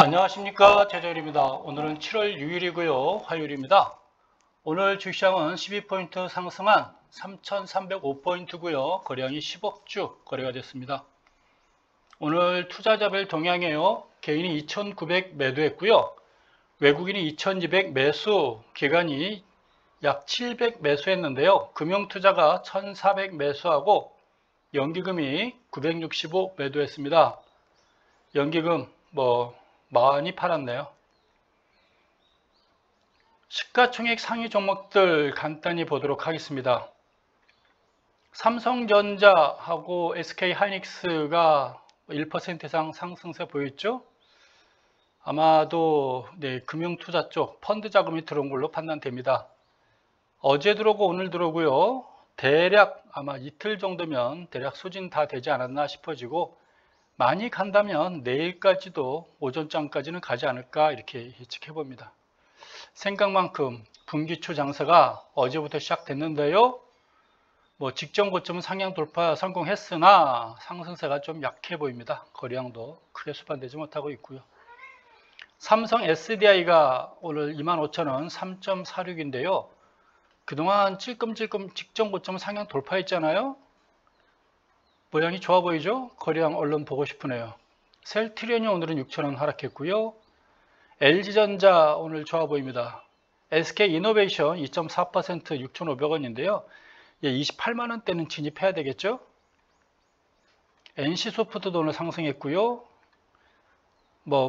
안녕하십니까, 최재일입니다. 오늘은 7월 6일이고요. 화요일입니다. 오늘 주시장은 12포인트 상승한 3,305포인트고요. 거래량이 10억 주 거래가 됐습니다. 오늘 투자자별 동향이에요. 개인이 2,900 매도했고요. 외국인이 2,200 매수, 기관이 약 700 매수했는데요. 금융투자가 1,400 매수하고 연기금이 965 매도했습니다. 연기금 많이 팔았네요. 시가총액 상위 종목들 간단히 보도록 하겠습니다. 삼성전자하고 SK하이닉스가 1% 이상 상승세 보였죠? 아마도 금융투자 쪽 펀드 자금이 들어온 걸로 판단됩니다. 어제 들어오고 오늘 들어오고요. 대략 아마 이틀 정도면 대략 소진 다 되지 않았나 싶어지고, 많이 간다면 내일까지도 오전장까지는 가지 않을까 이렇게 예측해 봅니다. 생각만큼 분기 초 장세가 어제부터 시작됐는데요. 직전 고점은 상향 돌파 성공했으나 상승세가 좀 약해 보입니다. 거래량도 크게 수반되지 못하고 있고요. 삼성 SDI가 오늘 25,000원 3.46인데요. 그동안 찔끔찔끔 직전 고점 상향 돌파했잖아요. 모양이 좋아 보이죠? 거래량 얼른 보고 싶으네요. 셀트리온이 오늘은 6,000원 하락했고요. LG전자 오늘 좋아 보입니다. SK이노베이션 2.4% 6,500원인데요. 28만원대는 진입해야 되겠죠? NC소프트도 오늘 상승했고요.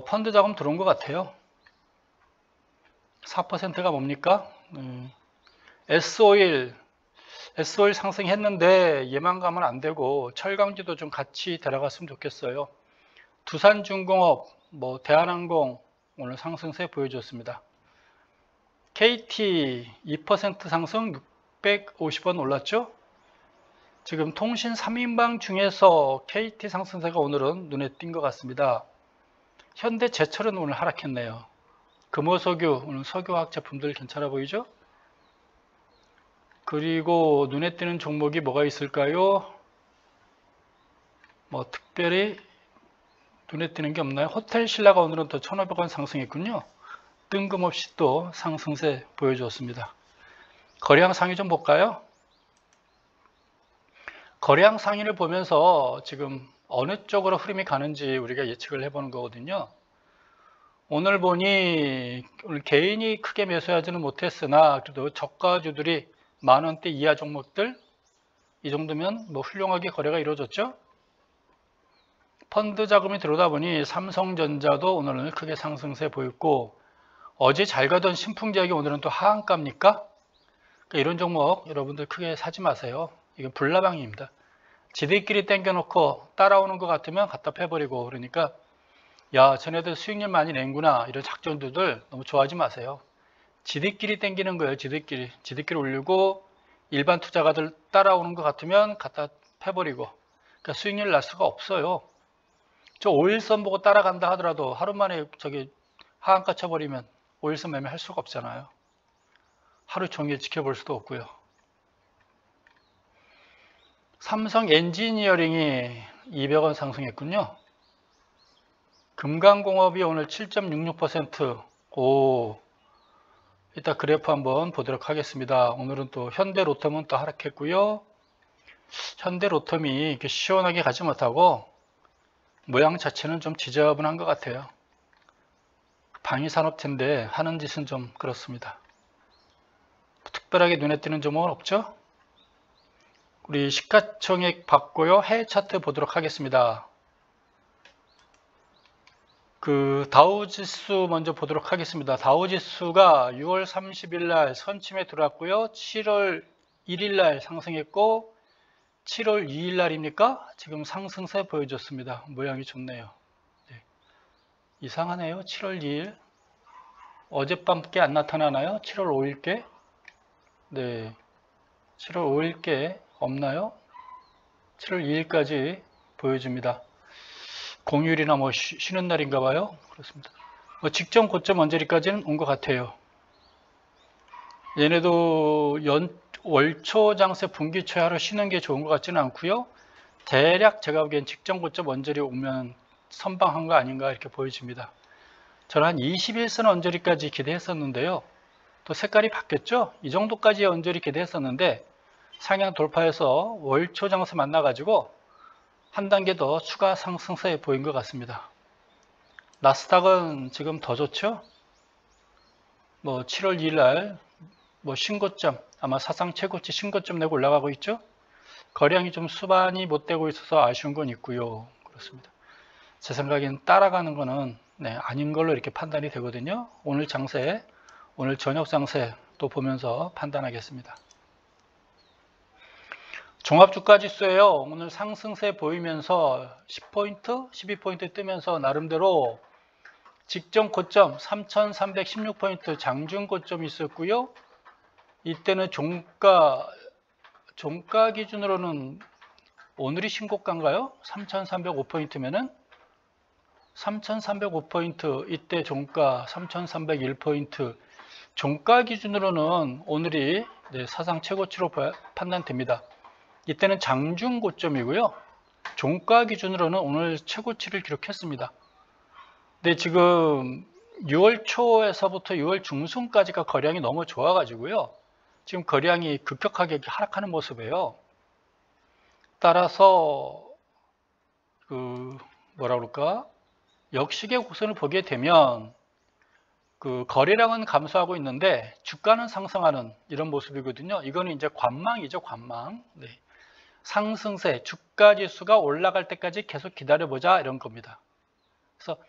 펀드 자금 들어온 것 같아요. 4%가 뭡니까? S-오일 상승했는데 얘만 가면 안 되고 철강지도 좀 같이 데려갔으면 좋겠어요. 두산중공업, 대한항공 오늘 상승세 보여줬습니다. KT 2% 상승 650원 올랐죠? 지금 통신 3인방 중에서 KT 상승세가 오늘은 눈에 띈 것 같습니다. 현대제철은 오늘 하락했네요. 금호석유, 오늘 석유화학 제품들 괜찮아 보이죠? 그리고 눈에 띄는 종목이 뭐가 있을까요? 특별히 눈에 띄는 게 없나요? 호텔신라가 오늘은 또 1,500원 상승했군요. 뜬금없이 또 상승세 보여주었습니다. 거래량 상위 좀 볼까요? 거래량 상위를 보면서 지금 어느 쪽으로 흐름이 가는지 우리가 예측을 해보는 거거든요. 오늘 보니 오늘 개인이 크게 매수하지는 못했으나 그래도 저가주들이 만원대 이하 종목들 이 정도면 훌륭하게 거래가 이루어졌죠. 펀드 자금이 들어오다 보니 삼성전자도 오늘은 크게 상승세 보였고, 어제 잘 가던 신풍제약이 오늘은 또 하한가입니까? 이런 종목 여러분들 크게 사지 마세요. 이건 불나방입니다. 지들끼리 땡겨놓고 따라오는 것 같으면 갖다 패버리고, 그러니까 야, 쟤네들 수익률 많이 낸구나 이런 작전들을 너무 좋아하지 마세요. 지들끼리 땡기는 거예요. 지들끼리 올리고 일반 투자가들 따라오는 것 같으면 갖다 패버리고, 그러니까 수익률 날 수가 없어요. 저 5일선 보고 따라간다 하더라도 하루 만에 하한가 쳐버리면 5일선 매매 할 수가 없잖아요. 하루 종일 지켜볼 수도 없고요. 삼성 엔지니어링이 200원 상승했군요. 금강공업이 오늘 7.66%. 이따 그래프 한번 보도록 하겠습니다. 오늘은 또 현대로텀은 또 하락했고요. 현대로텀이 이렇게 시원하게 가지 못하고 모양 자체는 좀 지저분한 것 같아요. 방위산업체인데 하는 짓은 좀 그렇습니다. 특별하게 눈에 띄는 종목은 없죠? 우리 시가총액 봤고요. 해외 차트 보도록 하겠습니다. 다우지수 먼저 보도록 하겠습니다. 다우지수가 6월 30일 날 선침에 들어왔고요. 7월 1일 날 상승했고 7월 2일 날입니까? 지금 상승세 보여줬습니다. 모양이 좋네요. 이상하네요. 7월 2일 어젯밤께 안 나타나나요? 7월 5일께 7월 5일께 없나요? 7월 2일까지 보여줍니다. 공휴일이나 쉬는 날인가 봐요. 그렇습니다. 직전 고점 언저리까지는 온 것 같아요. 얘네도 월초 장세 분기초에 하루 쉬는 게 좋은 것 같지는 않고요. 대략 제가 보기엔 직전 고점 언저리 오면 선방한 거 아닌가 이렇게 보여집니다. 저는 한 21선 언저리까지 기대했었는데요. 또 색깔이 바뀌었죠. 이 정도까지의 언저리 기대했었는데 상향 돌파해서 월초 장세 만나가지고 한 단계 더 추가 상승세 보인 것 같습니다. 나스닥은 지금 더 좋죠. 7월 2일 날 신고점, 아마 사상 최고치 신고점 내고 올라가고 있죠. 거래량이 좀 수반이 못 되고 있어서 아쉬운 건 있고요. 그렇습니다. 제 생각엔 따라가는 거는 아닌 걸로 이렇게 판단이 되거든요. 오늘 장세, 오늘 저녁 장세 또 보면서 판단하겠습니다. 종합주가지수예요. 오늘 상승세 보이면서 10포인트, 12포인트 뜨면서 나름대로 직전 고점 3,316포인트 장중 고점이 있었고요. 이때는 종가 기준으로는 오늘이 신고가인가요? 3,305포인트면은 3,305포인트, 이때 종가 3,301포인트, 종가 기준으로는 오늘이 사상 최고치로 판단됩니다. 이때는 장중 고점이고요. 종가 기준으로는 오늘 최고치를 기록했습니다. 근데 지금 6월 초에서부터 6월 중순까지가 거래량이 너무 좋아가지고요. 지금 거래량이 급격하게 하락하는 모습이에요. 따라서 역식의 곡선을 보게 되면 거래량은 감소하고 있는데 주가는 상승하는 이런 모습이거든요. 이거는 이제 관망이죠, 관망. 상승세, 주가 지수가 올라갈 때까지 계속 기다려보자 이런 겁니다. 그래서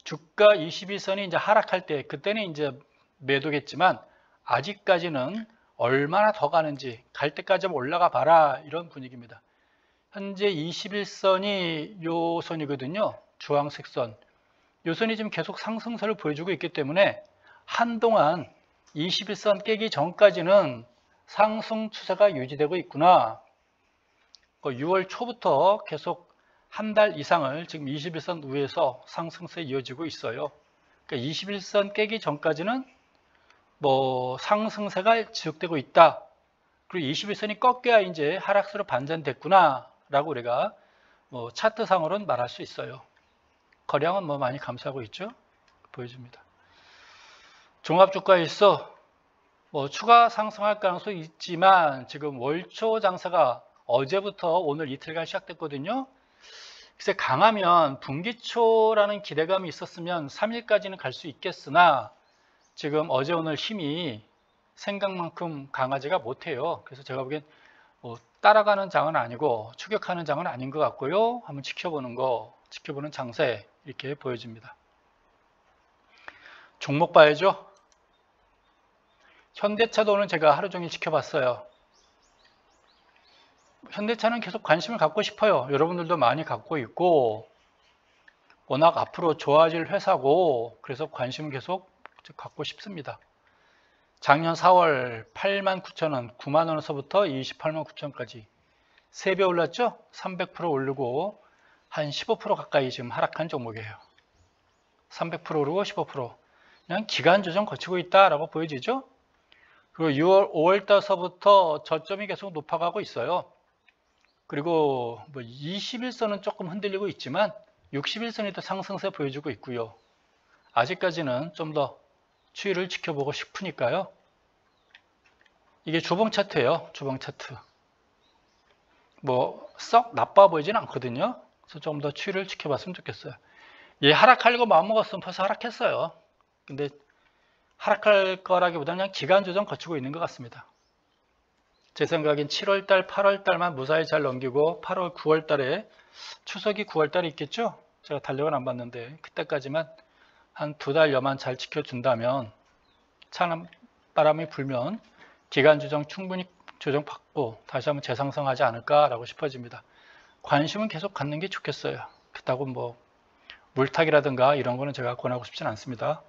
주가 21선이 이제 하락할 때 그때는 이제 매도겠지만 아직까지는 얼마나 더 가는지 갈 때까지 올라가 봐라 이런 분위기입니다. 현재 21선이 요 선이거든요. 주황색 선. 요 선이 지금 계속 상승세를 보여주고 있기 때문에 한동안 21선 깨기 전까지는 상승 추세가 유지되고 있구나. 6월 초부터 계속 한 달 이상을 지금 21선 위에서 상승세 이어지고 있어요. 그러니까 21선 깨기 전까지는 상승세가 지속되고 있다. 그리고 21선이 꺾여야 이제 하락세로 반전됐구나 라고 우리가 차트상으로는 말할 수 있어요. 거래량은 많이 감소하고 있죠. 보여줍니다. 종합주가에서 추가 상승할 가능성이 있지만 지금 월초 장세가 어제부터 오늘 이틀간 시작됐거든요. 글쎄 강하면 분기초라는 기대감이 있었으면 3일까지는 갈 수 있겠으나 지금 어제 오늘 힘이 생각만큼 강하지가 못해요. 그래서 제가 보기엔 따라가는 장은 아니고 추격하는 장은 아닌 것 같고요. 한번 지켜보는 장세 이렇게 보여집니다. 종목 봐야죠. 현대차도 오늘 제가 하루 종일 지켜봤어요. 현대차는 계속 관심을 갖고 싶어요. 여러분들도 많이 갖고 있고 워낙 앞으로 좋아질 회사고 그래서 관심을 계속 갖고 싶습니다. 작년 4월 89,000원, 90,000원에서부터 289,000원까지 3배 올랐죠? 300% 오르고 한 15% 가까이 지금 하락한 종목이에요. 300% 오르고 15%. 그냥 기간 조정 거치고 있다라고 보여지죠? 그리고 5월달서부터 저점이 계속 높아가고 있어요. 그리고 21선은 조금 흔들리고 있지만 61선이 또 상승세 보여주고 있고요. 아직까지는 좀 더 추이를 지켜보고 싶으니까요. 이게 주봉 차트예요. 주봉 차트. 썩 나빠 보이진 않거든요. 그래서 좀 더 추이를 지켜봤으면 좋겠어요. 얘 하락하려고 마음먹었으면 벌써 하락했어요. 근데 하락할 거라기보다는 그냥 기간 조정 거치고 있는 것 같습니다. 제 생각엔 7월달, 8월달만 무사히 잘 넘기고 8월, 9월달에 추석이 9월달에 있겠죠? 제가 달력은 안 봤는데 그때까지만 한 2달여만 잘 지켜준다면 찬 바람이 불면 기간 조정 충분히 조정받고 다시 한번 재상승하지 않을까라고 싶어집니다. 관심은 계속 갖는 게 좋겠어요. 그렇다고 물타기라든가 이런 거는 제가 권하고 싶진 않습니다.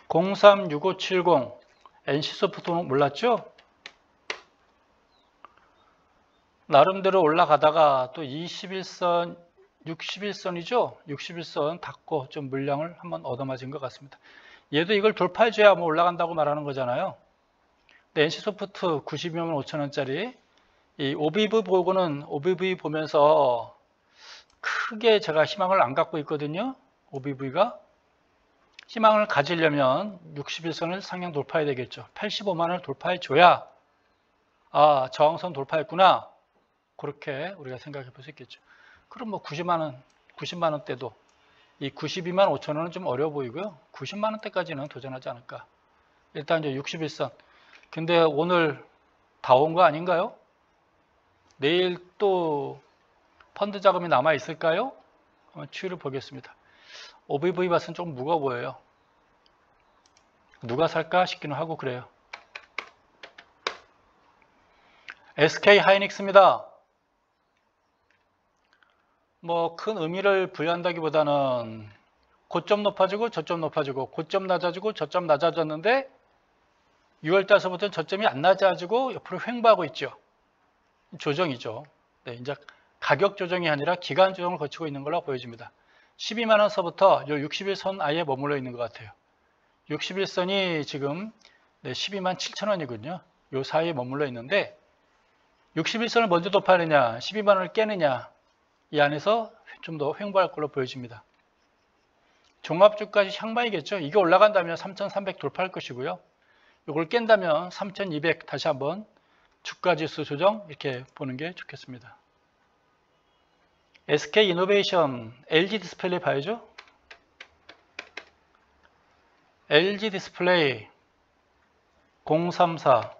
036570 NC소프트는 몰랐죠? 나름대로 올라가다가 또 21선, 61선이죠? 61선 닫고 좀 물량을 한번 얻어맞은 것 같습니다. 얘도 이걸 돌파해줘야 올라간다고 말하는 거잖아요. 근데 NC소프트 92만 5천원짜리 이 OBV 보면서 크게 제가 희망을 안 갖고 있거든요. OBV가 희망을 가지려면 61선을 상향 돌파해야 되겠죠. 85만원을 돌파해줘야 저항선 돌파했구나. 그렇게 우리가 생각해 볼 수 있겠죠. 그럼 뭐 90만원대도 이 92만 5천원은 좀 어려워 보이고요. 90만원대까지는 도전하지 않을까. 일단 이제 61선. 근데 오늘 다 온 거 아닌가요? 내일 또 펀드 자금이 남아 있을까요? 한번 추이를 보겠습니다. OBV 밭은 좀 무거워 보여요. 누가 살까 싶기는 하고 그래요. SK 하이닉스입니다. 뭐 큰 의미를 부여한다기보다는 고점 높아지고 저점 높아지고 고점 낮아지고 저점 낮아졌는데 6월달서부터는 저점이 안 낮아지고 옆으로 횡보하고 있죠. 조정이죠. 네, 이제 가격 조정이 아니라 기간 조정을 거치고 있는 걸로 보여집니다. 12만원서부터 요 61선 아예 머물러 있는 것 같아요. 61선이 지금 12만 7천원이군요. 요 사이에 머물러 있는데 61선을 먼저 돌파하느냐 12만원을 깨느냐 이 안에서 좀 더 횡보할 걸로 보여집니다. 종합주까지 향방이겠죠. 이게 올라간다면 3,300 돌파할 것이고요. 이걸 깬다면 3,200 다시 한번 주가지수 조정 이렇게 보는 게 좋겠습니다. SK이노베이션, LG디스플레이 봐야죠. LG디스플레이 034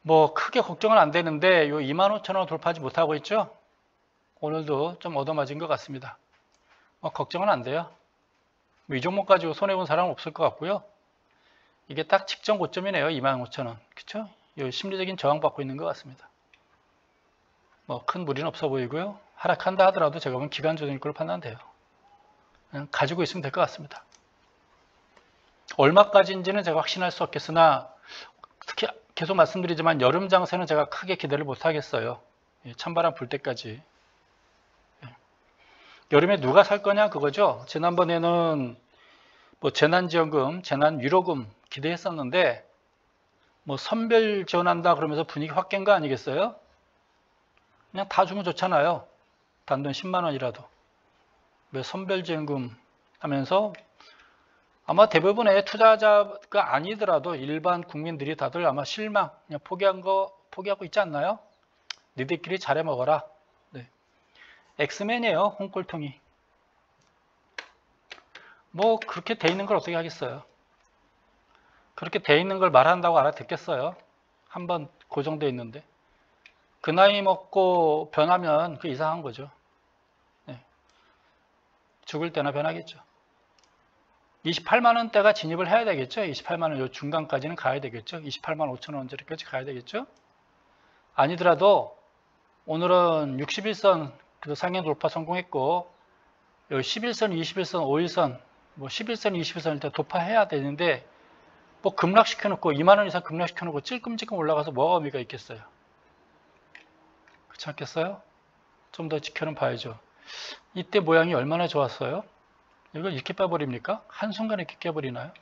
뭐 크게 걱정은 안 되는데 요 25,000원 돌파하지 못하고 있죠. 오늘도 좀 얻어맞은 것 같습니다. 걱정은 안 돼요. 이 종목 가지고 손해본 사람은 없을 것 같고요. 이게 딱 직전 고점이네요. 25,000원. 그쵸? 이 심리적인 저항받고 있는 것 같습니다. 뭐 큰 무리는 없어 보이고요. 하락한다 하더라도 제가 보면 기간 조정일 걸로 판단돼요. 그냥 가지고 있으면 될 것 같습니다. 얼마까지인지는 제가 확신할 수 없겠으나 특히 계속 말씀드리지만 여름 장세는 제가 크게 기대를 못 하겠어요. 찬바람 불 때까지. 여름에 누가 살 거냐 그거죠. 지난번에는 뭐 재난지원금, 재난위로금 기대했었는데 뭐 선별 지원한다 그러면서 분위기 확 깬 거 아니겠어요? 그냥 다 주면 좋잖아요. 단돈 10만 원이라도. 왜 선별지원금 하면서 아마 대부분의 투자자가 아니더라도 일반 국민들이 다들 아마 실망, 그냥 포기하고 있지 않나요? 니들끼리 잘해 먹어라. 네. 엑스맨이에요, 홍꼴통이. 뭐 그렇게 돼 있는 걸 어떻게 하겠어요? 그렇게 돼 있는 걸 말한다고 알아듣겠어요? 한번 고정돼 있는데. 그 나이 먹고 변하면 그 이상한 거죠. 네. 죽을 때나 변하겠죠. 28만 원대가 진입을 해야 되겠죠. 28만 원 요 중간까지는 가야 되겠죠. 28만 5천 원짜리까지 가야 되겠죠. 아니더라도 오늘은 61선 상향 돌파 성공했고 요 11선, 21선, 5일선, 뭐 11선, 21선 일단 돌파해야 되는데 뭐 급락시켜 놓고 2만 원 이상 급락시켜 놓고 찔끔찔끔 올라가서 뭐가 의미가 있겠어요. 그렇지 않겠어요? 좀 더 지켜는 봐야죠. 이때 모양이 얼마나 좋았어요? 이걸 이렇게 빼버립니까? 한순간에 이렇게 깨버리나요?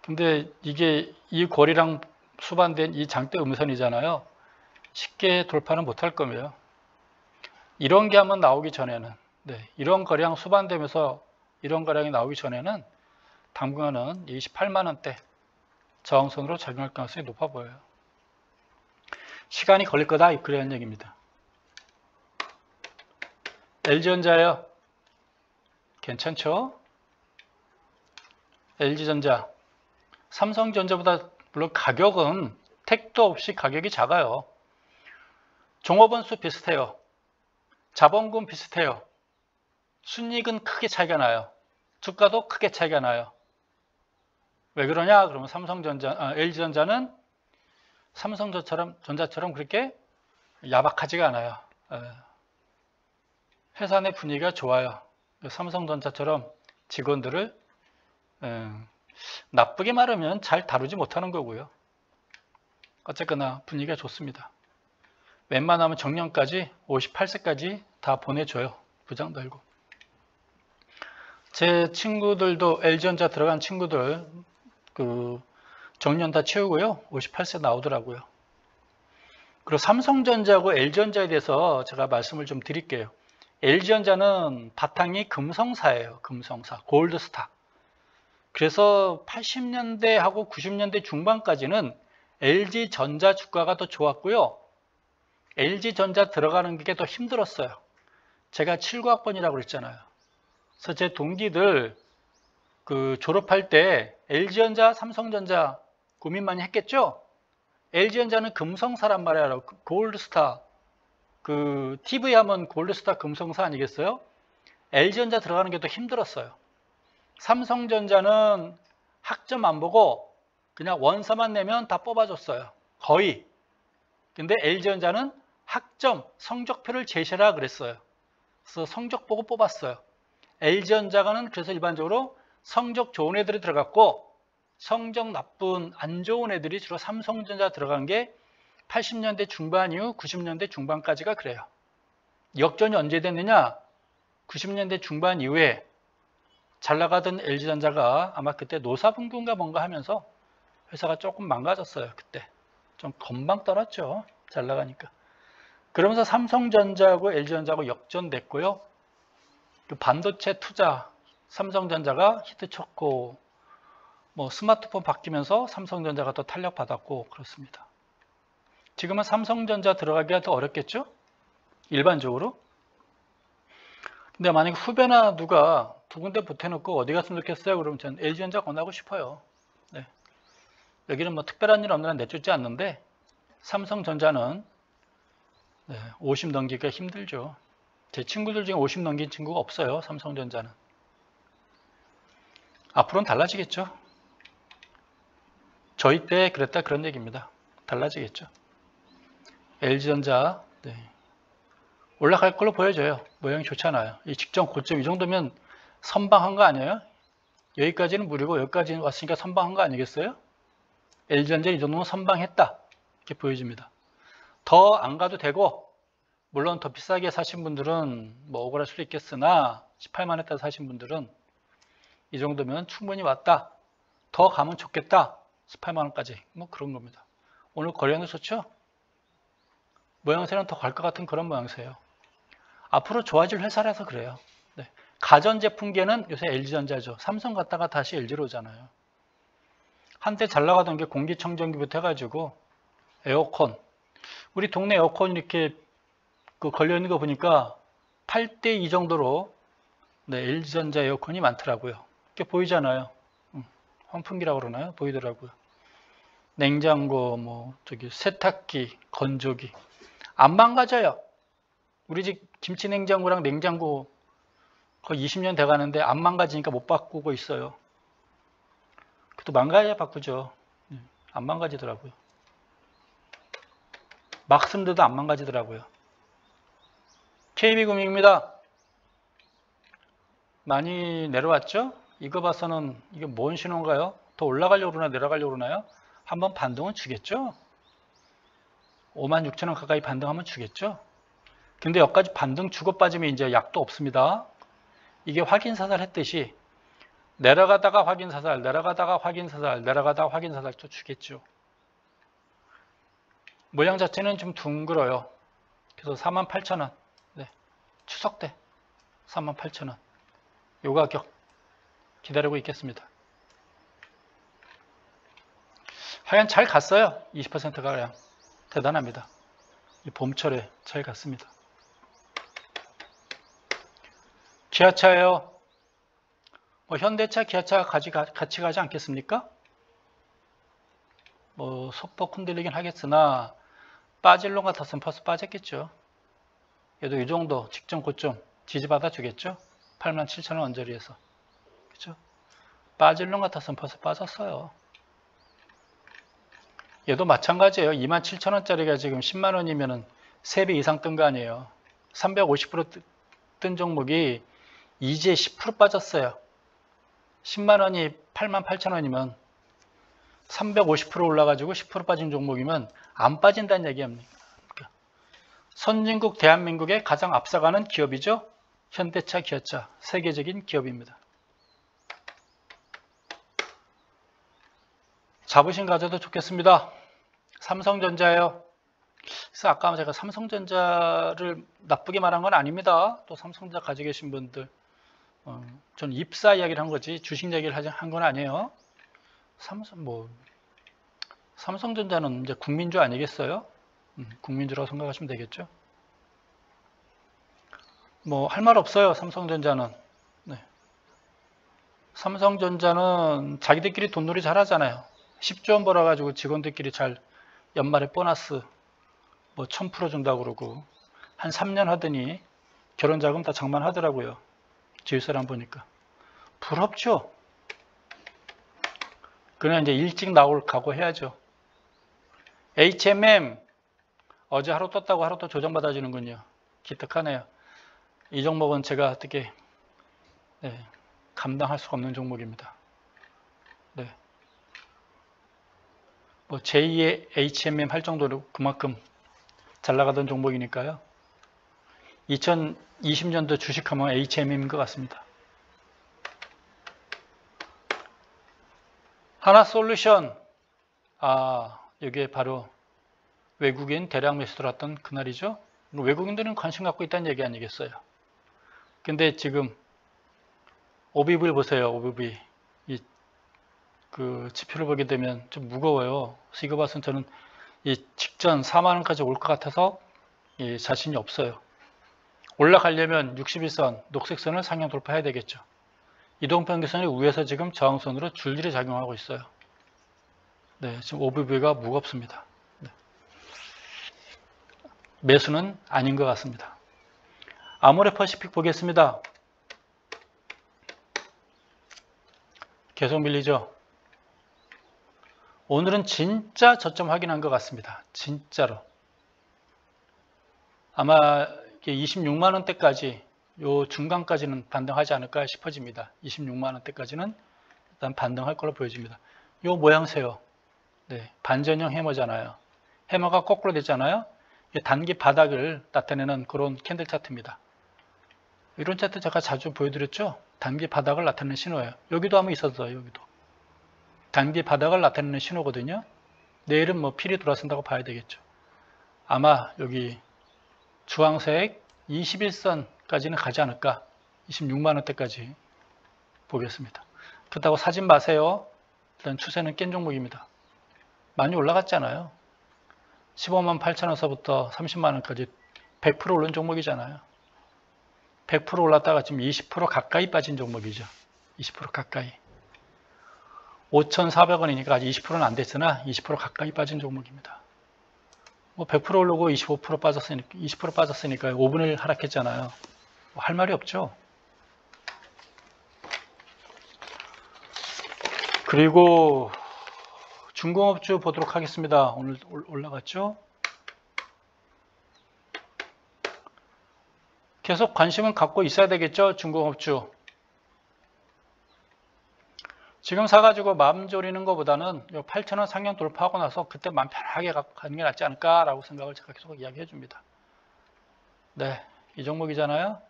근데 이게 이 거리랑 수반된 이 장대 음선이잖아요. 쉽게 돌파는 못할 거예요. 이런 게 한번 나오기 전에는, 이런 거리랑 수반되면서 이런 거리랑이 나오기 전에는 당분간은 28만 원대 저항선으로 작용할 가능성이 높아 보여요. 시간이 걸릴 거다 그런 얘기입니다. LG전자예요. 괜찮죠? LG전자. 삼성전자보다 물론 가격은 택도 없이 가격이 작아요. 종업원수 비슷해요. 자본금 비슷해요. 순이익은 크게 차이가 나요. 주가도 크게 차이가 나요. 왜 그러냐? 그러면 LG전자는 삼성전자처럼 그렇게 야박하지가 않아요. 회사 내 분위기가 좋아요. 삼성전자처럼 직원들을 나쁘게 말하면 잘 다루지 못하는 거고요. 어쨌거나 분위기가 좋습니다. 웬만하면 정년까지 58세까지 다 보내줘요. 부장 달고. 제 친구들도 LG전자 들어간 친구들 정년 다 채우고요. 58세 나오더라고요. 그리고 삼성전자하고 LG전자에 대해서 제가 말씀을 좀 드릴게요. LG전자는 바탕이 금성사예요. 금성사, 골드스타. 그래서 80년대하고 90년대 중반까지는 LG전자 주가가 더 좋았고요. LG전자 들어가는 게 더 힘들었어요. 제가 79학번이라고 그랬잖아요. 그래서 제 동기들 졸업할 때 LG전자, 삼성전자 고민 많이 했겠죠? LG전자는 금성사란 말이에요. 골드스타. TV 하면 골드스타 금성사 아니겠어요? LG전자 들어가는 게 더 힘들었어요. 삼성전자는 학점 안 보고 그냥 원서만 내면 다 뽑아줬어요. 거의. 근데 LG전자는 학점, 성적표를 제시하라 그랬어요. 그래서 성적 보고 뽑았어요. LG전자는 그래서 일반적으로 성적 좋은 애들이 들어갔고 성적 나쁜, 안 좋은 애들이 주로 삼성전자 들어간 게 80년대 중반 이후 90년대 중반까지가 그래요. 역전이 언제 됐느냐? 90년대 중반 이후에 잘 나가던 LG전자가 아마 그때 노사분규인가 뭔가 하면서 회사가 조금 망가졌어요. 그때 좀 건방 떨었죠. 잘 나가니까. 그러면서 삼성전자하고 LG전자하고 역전됐고요. 반도체 투자 삼성전자가 히트쳤고 뭐 스마트폰 바뀌면서 삼성전자가 더 탄력받았고 그렇습니다. 지금은 삼성전자 들어가기가 더 어렵겠죠? 일반적으로. 근데 만약에 후배나 누가 두 군데 붙여놓고 어디 갔으면 좋겠어요? 그러면 저는 LG전자 권하고 싶어요. 네. 여기는 뭐 특별한 일 없는 한 내쫓지 않는데 삼성전자는 50 넘기기가 힘들죠. 제 친구들 중에 50 넘긴 친구가 없어요. 삼성전자는. 앞으로는 달라지겠죠. 저희 때 그랬다 그런 얘기입니다. 달라지겠죠. LG전자 올라갈 걸로 보여져요. 모양이 좋잖아요. 이 직전 고점 이 정도면 선방한 거 아니에요? 여기까지는 무리고 여기까지 왔으니까 선방한 거 아니겠어요? LG전자 이 정도면 선방했다. 이렇게 보여집니다. 더 안 가도 되고 물론 더 비싸게 사신 분들은 뭐 억울할 수도 있겠으나 18만 원대 사신 분들은 이 정도면 충분히 왔다. 더 가면 좋겠다. 18만 원까지. 뭐 그런 겁니다. 오늘 거래량도 좋죠? 모양새는 더 갈 것 같은 그런 모양새예요. 앞으로 좋아질 회사라서 그래요. 네. 가전제품계는 요새 LG전자죠. 삼성 갔다가 다시 LG로 오잖아요. 한때 잘 나가던 게 공기청정기부터 해가지고 에어컨. 우리 동네 에어컨 이렇게 걸려있는 거 보니까 8대 2 정도로 LG전자 에어컨이 많더라고요. 이렇게 보이잖아요. 환풍기라고 그러나요? 보이더라고요. 냉장고, 세탁기, 건조기. 안 망가져요. 우리 집 김치냉장고랑 냉장고 거의 20년 돼 가는데 안 망가지니까 못 바꾸고 있어요. 그래도 망가져야 바꾸죠. 안 망가지더라고요. 막 쓰는데도 안 망가지더라고요. KB금융입니다. 많이 내려왔죠? 이거 봐서는 이게 뭔 신호인가요? 더 올라가려고 그러나 내려가려고 그러나요? 한번 반등은 주겠죠? 56,000원 가까이 반등하면 주겠죠? 근데 여기까지 반등 주고 빠지면 이제 약도 없습니다. 이게 확인사살 했듯이 내려가다가 확인사살, 내려가다가 확인사살, 내려가다가 확인사살 또 주겠죠. 모양 자체는 좀 둥글어요. 그래서 48,000원. 추석 때 38,000원. 요 가격 기다리고 있겠습니다. 하여간 잘 갔어요. 20%가량. 대단합니다. 이 봄철에 잘 갔습니다. 기아차예요. 현대차, 기아차가 같이 가지 않겠습니까? 소폭 흔들리긴 하겠으나 빠질 놈 같았으면 벌써 빠졌겠죠. 얘도 이 정도 직전 고점 지지받아 주겠죠. 87,000원 언저리에서. 그렇죠? 빠질 놈 같았으면 벌써 빠졌어요. 얘도 마찬가지예요. 27,000원짜리가 지금 10만 원이면은 3배 이상 뜬 거 아니에요. 350% 뜬 종목이 이제 10% 빠졌어요. 10만 원이 88,000원이면 350% 올라가지고 10% 빠진 종목이면 안 빠진다는 얘기입니다. 선진국 대한민국의 가장 앞서가는 기업이죠. 현대차, 기아차, 세계적인 기업입니다. 자부심 가져도 좋겠습니다. 삼성전자예요. 그래서 아까 제가 삼성전자를 나쁘게 말한 건 아닙니다. 또 삼성전자 가지고 계신 분들, 전 입사 이야기를 한 거지 주식 얘기를 한 건 아니에요. 삼성전자는 이제 국민주 아니겠어요? 국민주라고 생각하시면 되겠죠. 뭐 할 말 없어요. 삼성전자는. 네. 삼성전자는 자기들끼리 돈놀이 잘하잖아요. 10조 원 벌어가지고 직원들끼리 잘 연말에 보너스 뭐 1000% 준다고 그러고 한 3년 하더니 결혼자금 다 장만하더라고요. 주위 사람 보니까. 부럽죠? 그냥 이제 일찍 나올 각오해야죠. HMM 어제 하루 떴다고 하루 또 조정받아주는군요. 기특하네요. 이 종목은 제가 어떻게 감당할 수가 없는 종목입니다. 네. 뭐 제2의 HMM 할 정도로 그만큼 잘 나가던 종목이니까요. 2020년도 주식하면 HMM인 것 같습니다. 하나솔루션, 이게 바로 외국인 대량 매수 들어왔던 그날이죠. 외국인들은 관심 갖고 있다는 얘기 아니겠어요. 근데 지금 OBV를 보세요. OBV 그 지표를 보게 되면 좀 무거워요. 그래서 이거 봐서는 저는 이 직전 4만 원까지 올 것 같아서 자신이 없어요. 올라가려면 61선 녹색선을 상향 돌파해야 되겠죠. 이동평균선이 위에서 지금 저항선으로 줄줄이 작용하고 있어요. 네, 지금 OBV가 무겁습니다. 네. 매수는 아닌 것 같습니다. 아모레퍼시픽 보겠습니다. 계속 밀리죠. 오늘은 진짜 저점 확인한 것 같습니다. 진짜로. 아마 26만 원대까지 요 중간까지는 반등하지 않을까 싶어집니다. 26만 원대까지는 일단 반등할 걸로 보여집니다. 요 모양새요. 네, 반전형 해머잖아요. 해머가 거꾸로 됐잖아요. 단기 바닥을 나타내는 그런 캔들 차트입니다. 이런 차트 제가 자주 보여드렸죠. 단기 바닥을 나타내는 신호예요. 여기도 한번 있었어요. 여기도. 단기 바닥을 나타내는 신호거든요. 내일은 뭐 필이 돌아선다고 봐야 되겠죠. 아마 여기 주황색 21선까지는 가지 않을까. 26만 원대까지 보겠습니다. 그렇다고 사진 마세요. 일단 추세는 깬 종목입니다. 많이 올라갔잖아요. 15만 8천 원서부터 30만 원까지 100% 오른 종목이잖아요. 100% 올랐다가 지금 20% 가까이 빠진 종목이죠. 20% 가까이. 5,400원이니까 아직 20%는 안 됐으나 20% 가까이 빠진 종목입니다. 뭐 100% 오르고 25% 빠졌으니까 20% 빠졌으니까 5분의 1 하락했잖아요. 뭐 할 말이 없죠. 그리고 중공업주 보도록 하겠습니다. 오늘 올라갔죠. 계속 관심은 갖고 있어야 되겠죠. 중공업주. 지금 사가지고 마음 졸이는 것보다는 8,000원 상향 돌파하고 나서 그때 마음 편하게 가는 게 낫지 않을까라고 생각을 제가 계속 이야기해 줍니다. 네, 이 종목이잖아요.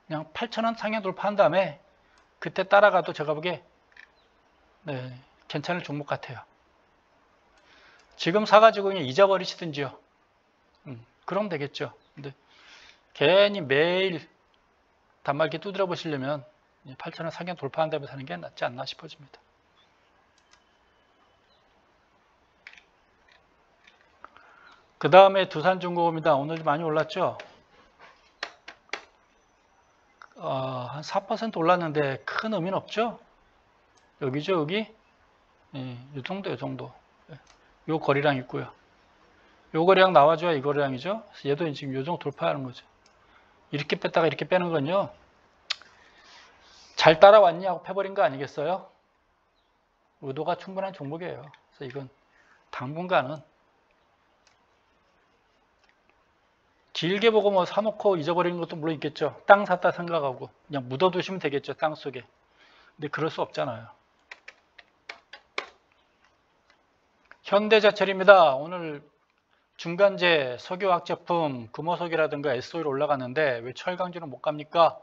그냥 8,000원 상향 돌파한 다음에 그때 따라가도 제가 보기에 괜찮을 종목 같아요. 지금 사가지고 그냥 잊어버리시든지요. 그럼 되겠죠. 근데 괜히 매일 단말기 두드려 보시려면 8,000원 상향 돌파한 다음에 사는 게 낫지 않나 싶어집니다. 그 다음에 두산중공업입니다. 오늘 많이 올랐죠? 한 4% 올랐는데 큰 의미는 없죠? 여기죠, 여기? 이 정도, 이 정도. 요 거리랑 있고요. 요 거리랑 나와줘야 이 거리랑이죠? 얘도 지금 요 정도 돌파하는 거죠. 이렇게 뺐다가 이렇게 빼는 건요. 잘 따라왔냐고 패버린 거 아니겠어요? 의도가 충분한 종목이에요. 그래서 이건 당분간은 길게 보고 뭐 사놓고 잊어버리는 것도 물론 있겠죠. 땅 샀다 생각하고 그냥 묻어두시면 되겠죠. 땅 속에. 근데 그럴 수 없잖아요. 현대제철입니다. 오늘 중간재, 석유화학 제품, 금호석이라든가 SO일 올라갔는데 왜 철강주는 못 갑니까?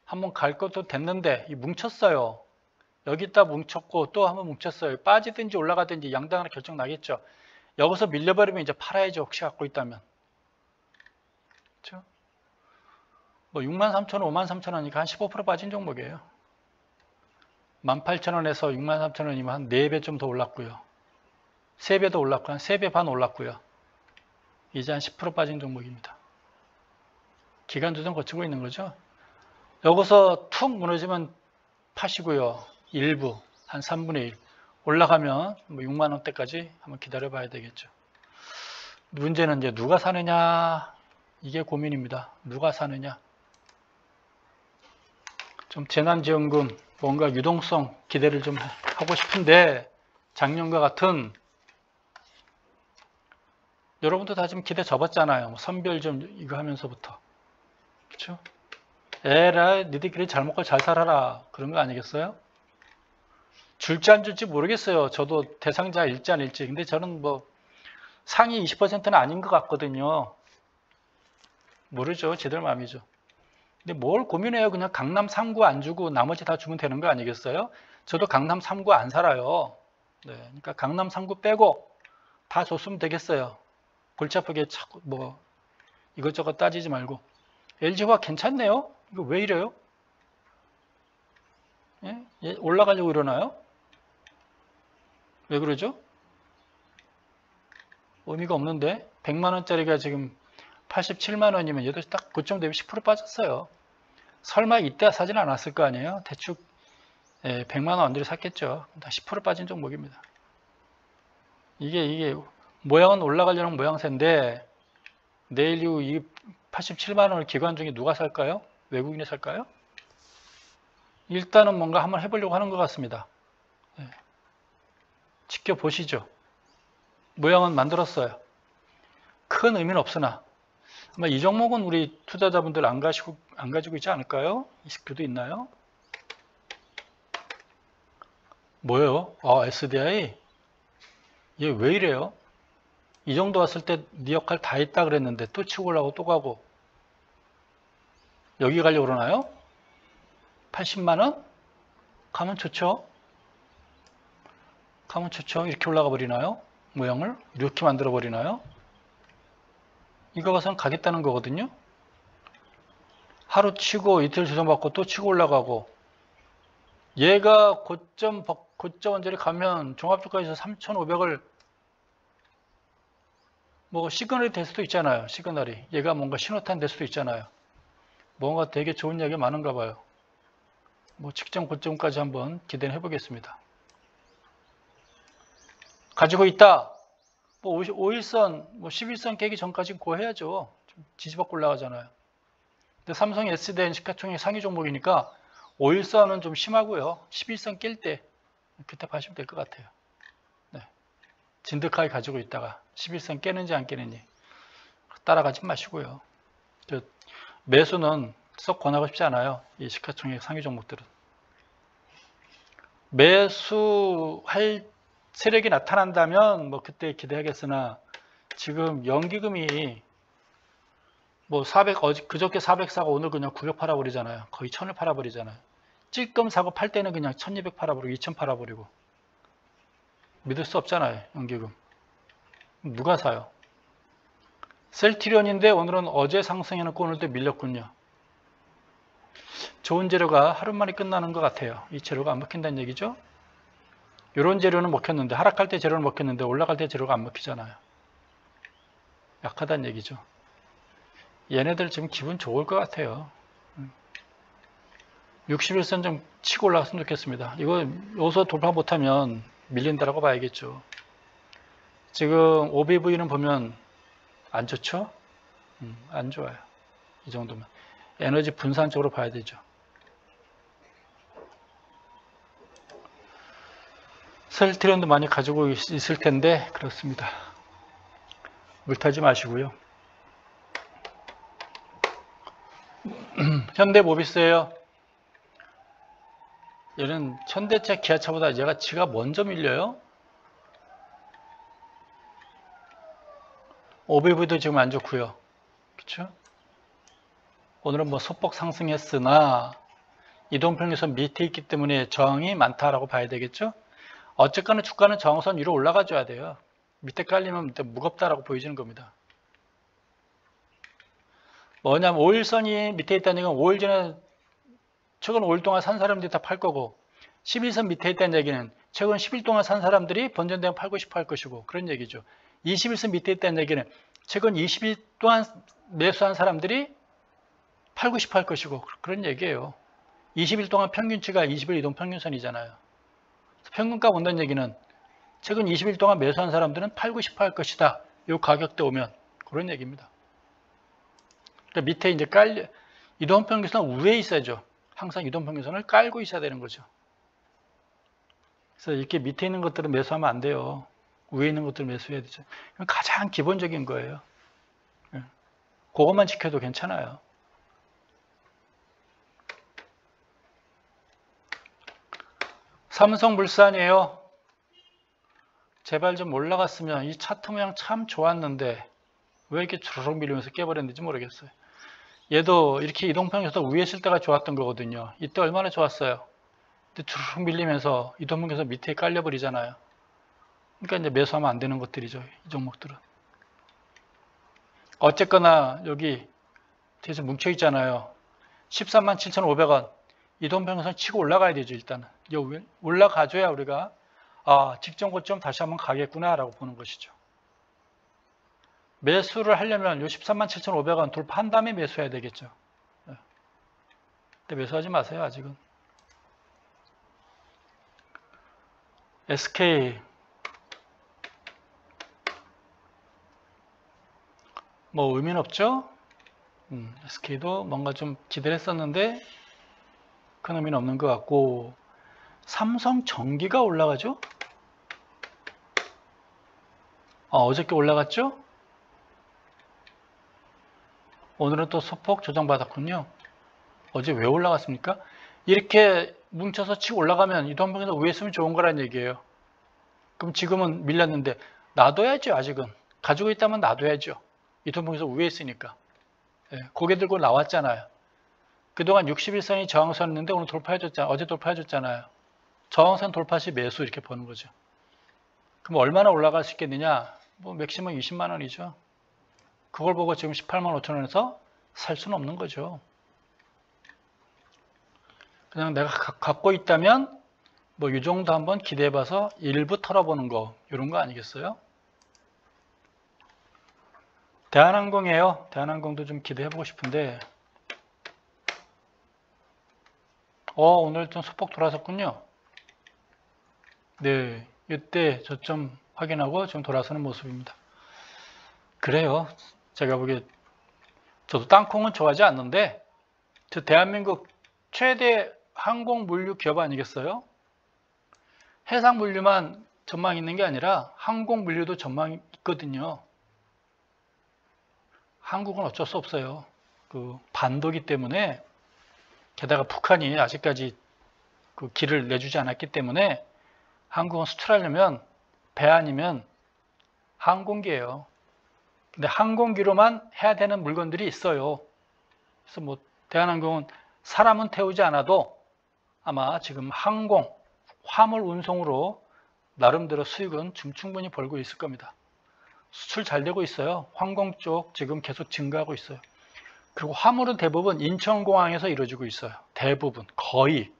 한번 갈 것도 됐는데 뭉쳤어요. 여기다 뭉쳤고 또 한번 뭉쳤어요. 빠지든지 올라가든지 양당 하나 결정 나겠죠. 여기서 밀려버리면 이제 팔아야죠. 혹시 갖고 있다면. 그렇죠? 뭐 63,000원, 53,000원이니까 한 15% 빠진 종목이에요. 18,000원에서 63,000원이면 한 4배 좀 더 올랐고요. 3배 더 올랐고 한 3배 반 올랐고요. 이제 한 10% 빠진 종목입니다. 기간 조정 거치고 있는 거죠. 여기서 툭 무너지면 파시고요. 일부 한 3분의 1 올라가면 뭐 6만 원대까지 한번 기다려 봐야 되겠죠. 문제는 이제 누가 사느냐, 이게 고민입니다. 누가 사느냐. 좀 재난지원금 뭔가 유동성 기대를 좀 하고 싶은데 작년과 같은, 여러분도 다 지금 기대 접었잖아요. 뭐 선별 좀 이거 하면서부터. 그렇죠? 에라 니들끼리 잘 먹고 잘 살아라 그런 거 아니겠어요? 줄지 안 줄지 모르겠어요. 저도 대상자 일지 안 일지. 근데 저는 뭐 상위 20%는 아닌 것 같거든요. 모르죠. 지들 마음이죠. 근데 뭘 고민해요. 그냥 강남 3구 안 주고 나머지 다 주면 되는 거 아니겠어요? 저도 강남 3구 안 살아요. 네, 그러니까 강남 3구 빼고 다 줬으면 되겠어요. 골치 아프게 자꾸 뭐 이것저것 따지지 말고. LG화학 괜찮네요. 이거 왜 이래요? 예? 올라가려고 이러나요? 왜 그러죠? 의미가 없는데 100만원짜리가 지금 87만원이면 얘도 딱 고점 대비 10% 빠졌어요. 설마 이때 사진 않았을 거 아니에요? 대충 100만원 언저리 샀겠죠. 다 10% 빠진 종목입니다. 이게 모양은 올라가려는 모양새인데 내일 이후 이 87만원을 기관 중에 누가 살까요? 외국인이 살까요? 일단은 뭔가 한번 해보려고 하는 것 같습니다. 지켜보시죠. 모양은 만들었어요. 큰 의미는 없으나 아마 이 종목은 우리 투자자분들 안 가지고 있지 않을까요? 이 식표도 있나요? 뭐예요? SDI? 얘 왜 이래요? 이 정도 왔을 때 네 역할 다 했다 그랬는데 또 치고 올라가고 또 가고 여기 가려고 그러나요? 80만원? 가면 좋죠. 가면 좋죠. 이렇게 올라가 버리나요? 모양을 이렇게 만들어 버리나요? 이거 봐서는 가겠다는 거거든요. 하루 치고 이틀 조정받고 또 치고 올라가고, 얘가 고점 언저리 가면 종합주가에서 3,500을 뭐 시그널이 될 수도 있잖아요. 시그널이. 얘가 뭔가 신호탄 될 수도 있잖아요. 뭔가 되게 좋은 이야기가 많은가 봐요. 뭐 직전 고점까지 한번 기대해 보겠습니다. 가지고 있다. 뭐 5일선, 뭐 11선 깨기 전까지 고 해야죠. 좀 지지받고 올라가잖아요. 근데 삼성 SDI는 시가총액 상위 종목이니까 5일선은 좀 심하고요. 11선 깰 때 그때 봐주면 될 것 같아요. 네. 진득하게 가지고 있다가 11선 깨는지 안 깨는지 따라가지 마시고요. 매수는 썩 권하고 싶지 않아요. 이 시가총액 상위 종목들은. 매수할 세력이 나타난다면 뭐 그때 기대하겠으나 지금 연기금이 뭐 400, 그저께 400 사고 오늘 그냥 900 팔아버리잖아요. 거의 1000을 팔아버리잖아요. 찔끔 사고 팔 때는 그냥 1200 팔아버리고 2000 팔아버리고. 믿을 수 없잖아요. 연기금. 누가 사요? 셀트리온인데 오늘은 어제 상승해놓고 오늘도 밀렸군요. 좋은 재료가 하루 만에 끝나는 것 같아요. 이 재료가 안 먹힌다는 얘기죠. 이런 재료는 먹혔는데, 하락할 때 재료는 먹혔는데 올라갈 때 재료가 안 먹히잖아요. 약하다는 얘기죠. 얘네들 지금 기분 좋을 것 같아요. 61선 좀 치고 올라갔으면 좋겠습니다. 이거 여기서 돌파 못하면 밀린다라고 봐야겠죠. 지금 OBV는 보면 안 좋죠? 안 좋아요. 이 정도면. 에너지 분산 쪽으로 봐야 되죠. 셀트리온도 많이 가지고 있을 텐데 그렇습니다. 물타지 마시고요. 현대모비스예요. 얘는 현대차, 기아차보다 얘가 지가 먼저 밀려요. OBV도 지금 안 좋고요. 그렇죠? 오늘은 뭐 소폭 상승했으나 이동평균선 밑에 있기 때문에 저항이 많다라고 봐야 되겠죠? 어쨌거나 주가는 저항선 위로 올라가줘야 돼요. 밑에 깔리면 밑에 무겁다라고 보여지는 겁니다. 뭐냐면 5일선이 밑에 있다는 얘기는 5일 전에 최근 5일 동안 산 사람들이 다 팔 거고 11선 밑에 있다는 얘기는 최근 10일 동안 산 사람들이 번전되면 팔고 싶어 할 것이고 그런 얘기죠. 21선 밑에 있다는 얘기는 최근 20일 동안 매수한 사람들이 팔고 싶어 할 것이고 그런 얘기예요. 20일 동안 평균치가 20일 이동평균선이잖아요. 평균값 온다는 얘기는 최근 20일 동안 매수한 사람들은 팔고 싶어 할 것이다. 이 가격대 오면 그런 얘기입니다. 그러니까 밑에 이제 이동평균선 위에 있어야죠. 항상 이동평균선을 깔고 있어야 되는 거죠. 그래서 이렇게 밑에 있는 것들은 매수하면 안 돼요. 위에 있는 것들을 매수해야 되죠. 이건 가장 기본적인 거예요. 그것만 지켜도 괜찮아요. 삼성물산이에요. 제발 좀 올라갔으면 이 차트 모양 참 좋았는데 왜 이렇게 주르륵 밀리면서 깨버렸는지 모르겠어요. 얘도 이렇게 이동평균선 위에 있을 때가 좋았던 거거든요. 이때 얼마나 좋았어요. 근데 주르륵 밀리면서 이동평균선 밑에 깔려버리잖아요. 그러니까 이제 매수하면 안 되는 것들이죠. 이 종목들은. 어쨌거나 여기 뒤에서 뭉쳐 있잖아요. 137,500원. 이동평균선 치고 올라가야 되죠. 일단은. 올라가줘야 우리가 직전 고점 다시 한번 가겠구나 라고 보는 것이죠. 매수를 하려면 요 137,500원 돌파한 다음에 매수해야 되겠죠. 근데 매수하지 마세요. 아직은. SK 뭐 의미는 없죠. SK도 뭔가 좀 기대를 했었는데 큰 의미는 없는 것 같고 삼성전기가 올라가죠. 어저께 올라갔죠. 오늘은 또 소폭 조정받았군요. 어제 왜 올라갔습니까? 이렇게 뭉쳐서 치고 올라가면 이동평균선 위에 있으면 좋은 거란 얘기예요. 그럼 지금은 밀렸는데 놔둬야죠. 아직은. 가지고 있다면 놔둬야죠. 이동평균선 위에 있으니까. 고개 들고 나왔잖아요. 그동안 61선이 저항선이었는데 오늘 돌파해줬잖아요. 어제 돌파해줬잖아요. 저항선 돌파 시 매수 이렇게 보는 거죠. 그럼 얼마나 올라갈 수 있겠느냐? 뭐 맥시멈 20만 원이죠. 그걸 보고 지금 18만 5천 원에서 살 수는 없는 거죠. 그냥 내가 갖고 있다면 뭐 이 정도 한번 기대해봐서 일부 털어보는 거 이런 거 아니겠어요? 대한항공이에요. 대한항공도 좀 기대해보고 싶은데 오늘 좀 소폭 돌아섰군요. 네, 이때 저점 확인하고 좀 돌아서는 모습입니다. 그래요. 제가 보기에 저도 땅콩은 좋아하지 않는데 저 대한민국 최대 항공 물류 기업 아니겠어요? 해상 물류만 전망 있는 게 아니라 항공 물류도 전망이 있거든요. 한국은 어쩔 수 없어요. 그 반도기 때문에 게다가 북한이 아직까지 그 길을 내주지 않았기 때문에 한국은 수출하려면 배 아니면 항공기예요. 근데 항공기로만 해야 되는 물건들이 있어요. 그래서 뭐 대한항공은 사람은 태우지 않아도 아마 지금 항공, 화물 운송으로 나름대로 수익은 충분히 벌고 있을 겁니다. 수출 잘 되고 있어요. 항공 쪽 지금 계속 증가하고 있어요. 그리고 화물은 대부분 인천공항에서 이루어지고 있어요. 대부분, 거의.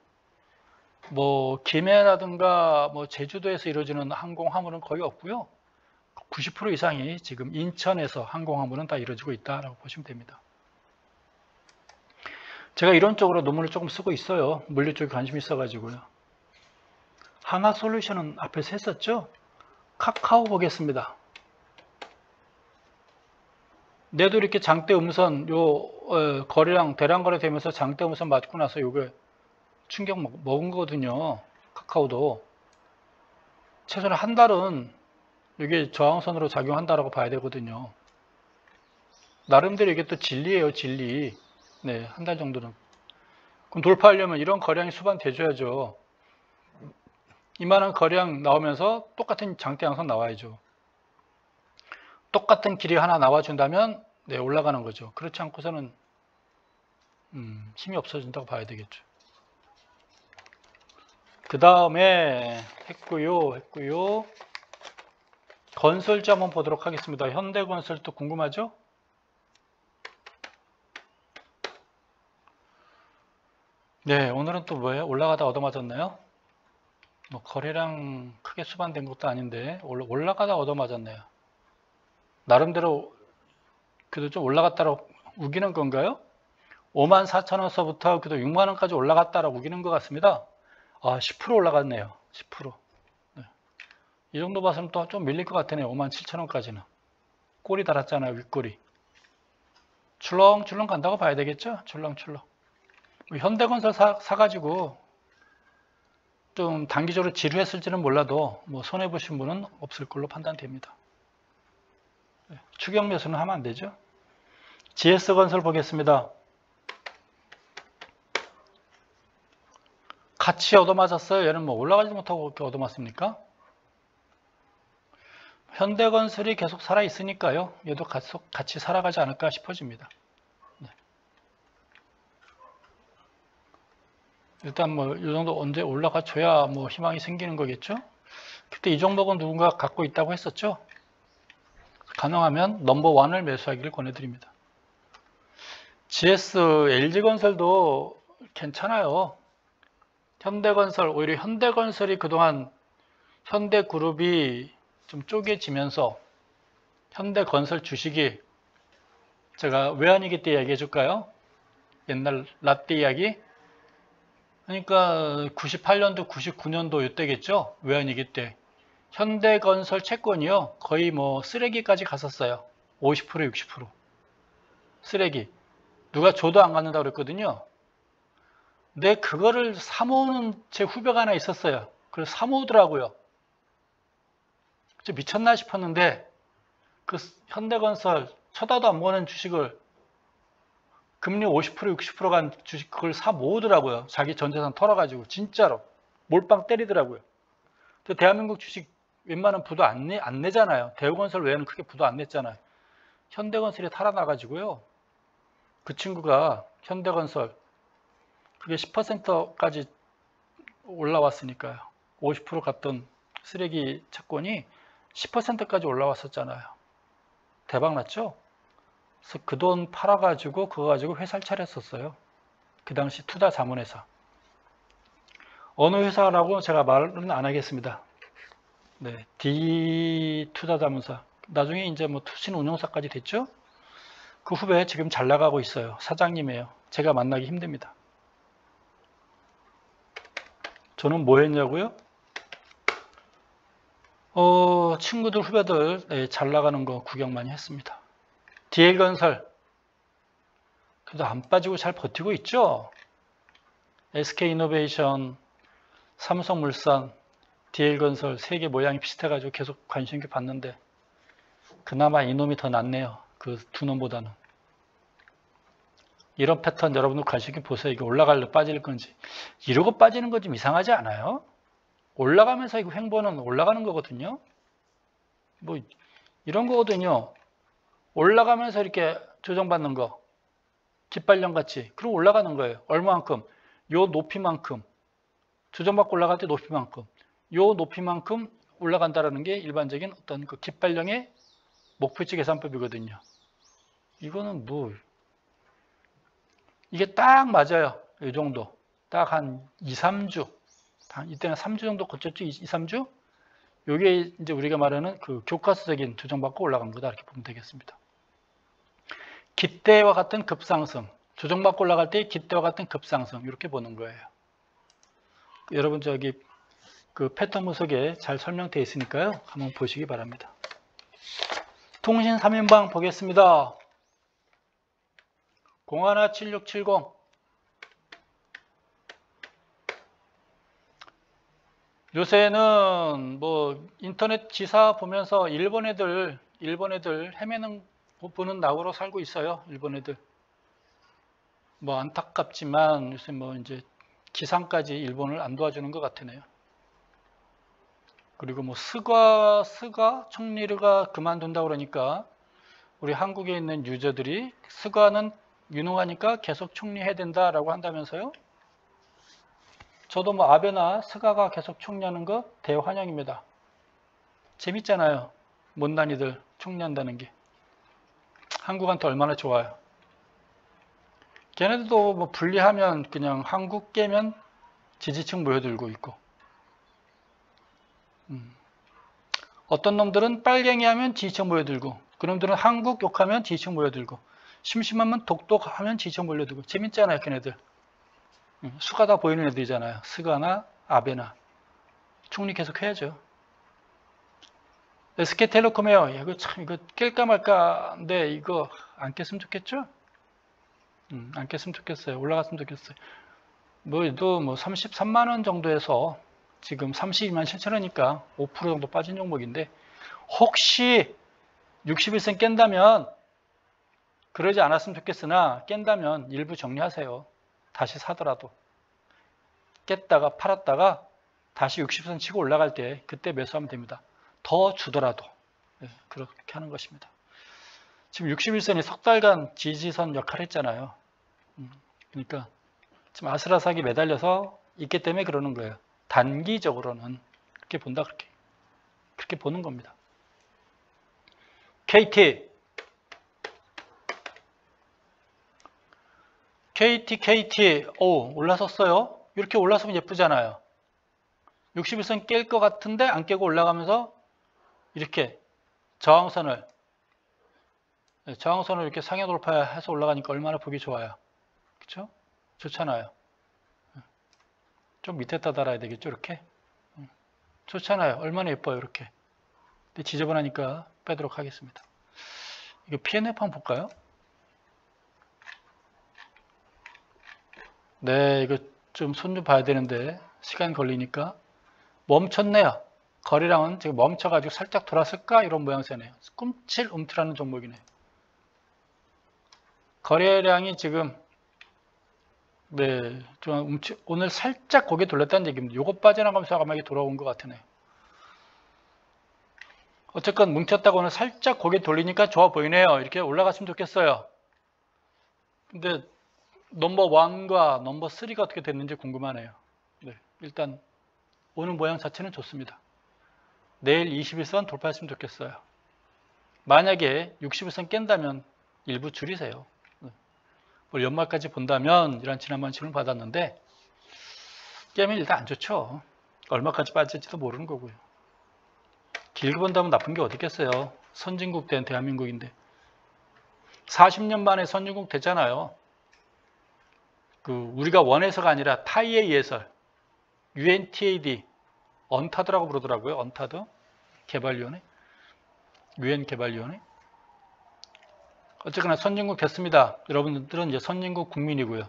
뭐 김해라든가 뭐 제주도에서 이루어지는 항공 화물은 거의 없고요. 90% 이상이 지금 인천에서 항공 화물은 다 이루어지고 있다라고 보시면 됩니다. 제가 이런 쪽으로 논문을 조금 쓰고 있어요. 물류 쪽에 관심이 있어가지고요. 하나솔루션은 앞에서 했었죠. 카카오 보겠습니다. 내도 이렇게 장대 음선 거래량 대량 거래되면서 장대 음선 맞고 나서 요게 충격 먹은 거거든요. 카카오도 최소한 한 달은 이게 저항선으로 작용한다라고 봐야 되거든요. 나름대로 이게 또 진리예요, 진리. 네, 한 달 정도는. 그럼 돌파하려면 이런 거량이 수반돼줘야죠. 이만한 거량 나오면서 똑같은 장대 양선 나와야죠. 똑같은 길이 하나 나와준다면 네, 올라가는 거죠. 그렇지 않고서는 힘이 없어진다고 봐야 되겠죠. 그 다음에 했고요. 건설주 한번 보도록 하겠습니다. 현대건설도 궁금하죠? 네, 오늘은 또 뭐예요? 올라가다 얻어맞았나요? 뭐 거래량 크게 수반된 것도 아닌데 올라가다 얻어맞았네요. 나름대로 그래도 좀 올라갔다라고 우기는 건가요? 54,000원서부터 그래도 6만원까지 올라갔다라고 우기는 것 같습니다. 아, 10% 올라갔네요. 10%. 네. 이 정도 봐서는 또 좀 밀릴 것 같으네요. 57,000원까지는. 꼬리 달았잖아요. 윗꼬리. 출렁출렁 간다고 봐야 되겠죠? 출렁출렁. 현대건설 사가지고 좀 단기적으로 지루했을지는 몰라도 뭐 손해보신 분은 없을 걸로 판단됩니다. 네. 추격 매수는 하면 안 되죠. GS건설 보겠습니다. 같이 얻어맞았어요. 얘는 뭐 올라가지 못하고 이렇게 얻어맞습니까? 현대건설이 계속 살아있으니까요. 얘도 같이 살아가지 않을까 싶어집니다. 네. 일단 뭐 이 정도 언제 올라가 줘야 뭐 희망이 생기는 거겠죠. 그때 이 정도는 누군가 갖고 있다고 했었죠. 가능하면 넘버원을 매수하기를 권해드립니다. GS, LG건설도 괜찮아요. 현대건설, 오히려 현대건설이 그동안 현대그룹이 좀 쪼개지면서 현대건설 주식이 제가 외환위기 때 이야기해 줄까요? 옛날 라떼 이야기? 그러니까 98년도, 99년도 이때겠죠? 외환위기 때. 현대건설 채권이요. 거의 뭐 쓰레기까지 갔었어요. 50%, 60%. 쓰레기. 누가 줘도 안 갖는다고 그랬거든요. 근데 그거를 사모으는 제 후배가 하나 있었어요. 그래서 사모으더라고요. 미쳤나 싶었는데 그 현대건설 쳐다도 안 보는 주식을 금리 50%, 60% 간 주식 그걸 사 모으더라고요. 자기 전재산 털어가지고 진짜로 몰빵 때리더라고요. 대한민국 주식 웬만한 부도 안 내잖아요. 대우건설 외에는 크게 부도 안 냈잖아요. 현대건설이 탈아나가지고요. 그 친구가 현대건설 그게 10%까지 올라왔으니까요. 50% 갔던 쓰레기 채권이 10%까지 올라왔었잖아요. 대박 났죠? 그래서 그 돈 팔아가지고 그거 가지고 회사를 차렸었어요. 그 당시 투자 자문회사. 어느 회사라고 제가 말은 안 하겠습니다. 네, D 투자자문사. 나중에 이제 뭐 투신 운용사까지 됐죠? 그 후배 지금 잘 나가고 있어요. 사장님이에요. 제가 만나기 힘듭니다. 저는 뭐 했냐고요? 친구들, 후배들 잘 나가는 거 구경 많이 했습니다. DL건설 그래도 안 빠지고 잘 버티고 있죠? SK이노베이션, 삼성물산, DL건설 세 개 모양이 비슷해가지고 계속 관심 있게 봤는데 그나마 이놈이 더 낫네요. 그 두 놈보다는. 이런 패턴 여러분들 관심 있게 보세요. 이게 올라갈래 빠질 건지. 이러고 빠지는 건 좀 이상하지 않아요? 올라가면서 이거 횡보는 올라가는 거거든요. 뭐 이런 거거든요. 올라가면서 이렇게 조정받는 거. 깃발령 같이. 그리고 올라가는 거예요. 얼마만큼? 요 높이만큼. 조정받고 올라갈 때 높이만큼. 요 높이만큼 올라간다라는 게 일반적인 어떤 그 깃발령의 목표치 계산법이거든요. 이거는 뭐 이게 딱 맞아요. 이 정도. 딱 한 2, 3주. 이때는 3주 정도 거쳤죠. 2, 3주? 이게 이제 우리가 말하는 그 교과서적인 조정받고 올라간 거다. 이렇게 보면 되겠습니다. 깃대와 같은 급상승. 조정받고 올라갈 때 깃대와 같은 급상승. 이렇게 보는 거예요. 여러분 저기 그 패턴 분석에 잘 설명되어 있으니까요. 한번 보시기 바랍니다. 통신 3인방 보겠습니다. 017670 요새는 뭐 인터넷 기사 보면서 일본 애들 헤매는 보는 낙으로 살고 있어요. 일본 애들. 뭐 안타깝지만 요새 뭐 이제 기상까지 일본을 안 도와주는 것 같으네요. 그리고 뭐 스가 총리가 그만둔다 그러니까 우리 한국에 있는 유저들이 스가는 유능하니까 계속 총리해야 된다라고 한다면서요. 저도 뭐 아베나 스가가 계속 총리하는 거 대환영입니다. 재밌잖아요. 못난이들 총리한다는 게 한국한테 얼마나 좋아요. 걔네들도 뭐 분리하면 그냥 한국 깨면 지지층 모여들고 있고, 어떤 놈들은 빨갱이 하면 지지층 모여들고, 그놈들은 한국 욕하면 지지층 모여들고, 심심하면 독독하면 지지층 모여들고. 재밌잖아요, 걔네들. 수가 다 보이는 애들이잖아요. 스가나 아베나. 총리 계속 해야죠. SK텔레콤이요. 이거 참, 이거 깰까 말까인데, 이거 안 깼으면 좋겠죠? 안 깼으면 좋겠어요. 올라갔으면 좋겠어요. 뭐 33만원 정도에서 지금 32만 7천원이니까 5% 정도 빠진 종목인데, 혹시 61선 깬다면, 그러지 않았으면 좋겠으나 깬다면 일부 정리하세요. 다시 사더라도. 깼다가 팔았다가 다시 60선 치고 올라갈 때 그때 매수하면 됩니다. 더 주더라도. 네, 그렇게 하는 것입니다. 지금 61선이 석 달간 지지선 역할을 했잖아요. 그러니까 지금 아슬아슬하게 매달려서 있기 때문에 그러는 거예요. 단기적으로는 그렇게 본다, 그렇게 보는 겁니다. KT 올라섰어요. 이렇게 올라서면 예쁘잖아요. 61선 깰 것 같은데 안 깨고 올라가면서 이렇게 저항선을 이렇게 상향 돌파해서 올라가니까 얼마나 보기 좋아요. 그렇죠? 좋잖아요. 좀 밑에다 달아야 되겠죠, 이렇게. 좋잖아요. 얼마나 예뻐요, 이렇게. 근데 지저분하니까 빼도록 하겠습니다. 이거 P&F 한번 볼까요? 네, 이거 좀 손 좀 봐야 되는데 시간 걸리니까 멈췄네요. 거래량은 지금 멈춰가지고 살짝 돌았을까? 이런 모양새네요. 꿈칠 움트라는 종목이네요. 거래량이 지금 좀 오늘 살짝 고개 돌렸다는 얘기입니다. 요거 빠져나가면서 아마 이게 돌아온 것 같으네요. 어쨌건 뭉쳤다고 오늘 살짝 고개 돌리니까 좋아 보이네요. 이렇게 올라갔으면 좋겠어요. 근데 넘버 1과 넘버 3가 어떻게 됐는지 궁금하네요. 네, 일단 오는 모양 자체는 좋습니다. 내일 21선 돌파했으면 좋겠어요. 만약에 61선 깬다면 일부 줄이세요. 연말까지 본다면 이런 지난번 질문 받았는데 깨면 일단 안 좋죠. 얼마까지 빠질지도 모르는 거고요. 길게 본다면 나쁜 게 어디 있겠어요. 선진국 된 대한민국인데 40년 만에 선진국 됐잖아요. 우리가 원해서가 아니라 타이에 의해서 UNTAD 언타드라고 부르더라고요. 언타드 개발위원회, UN 개발위원회. 어쨌거나 선진국 됐습니다. 여러분들은 이제 선진국 국민이고요.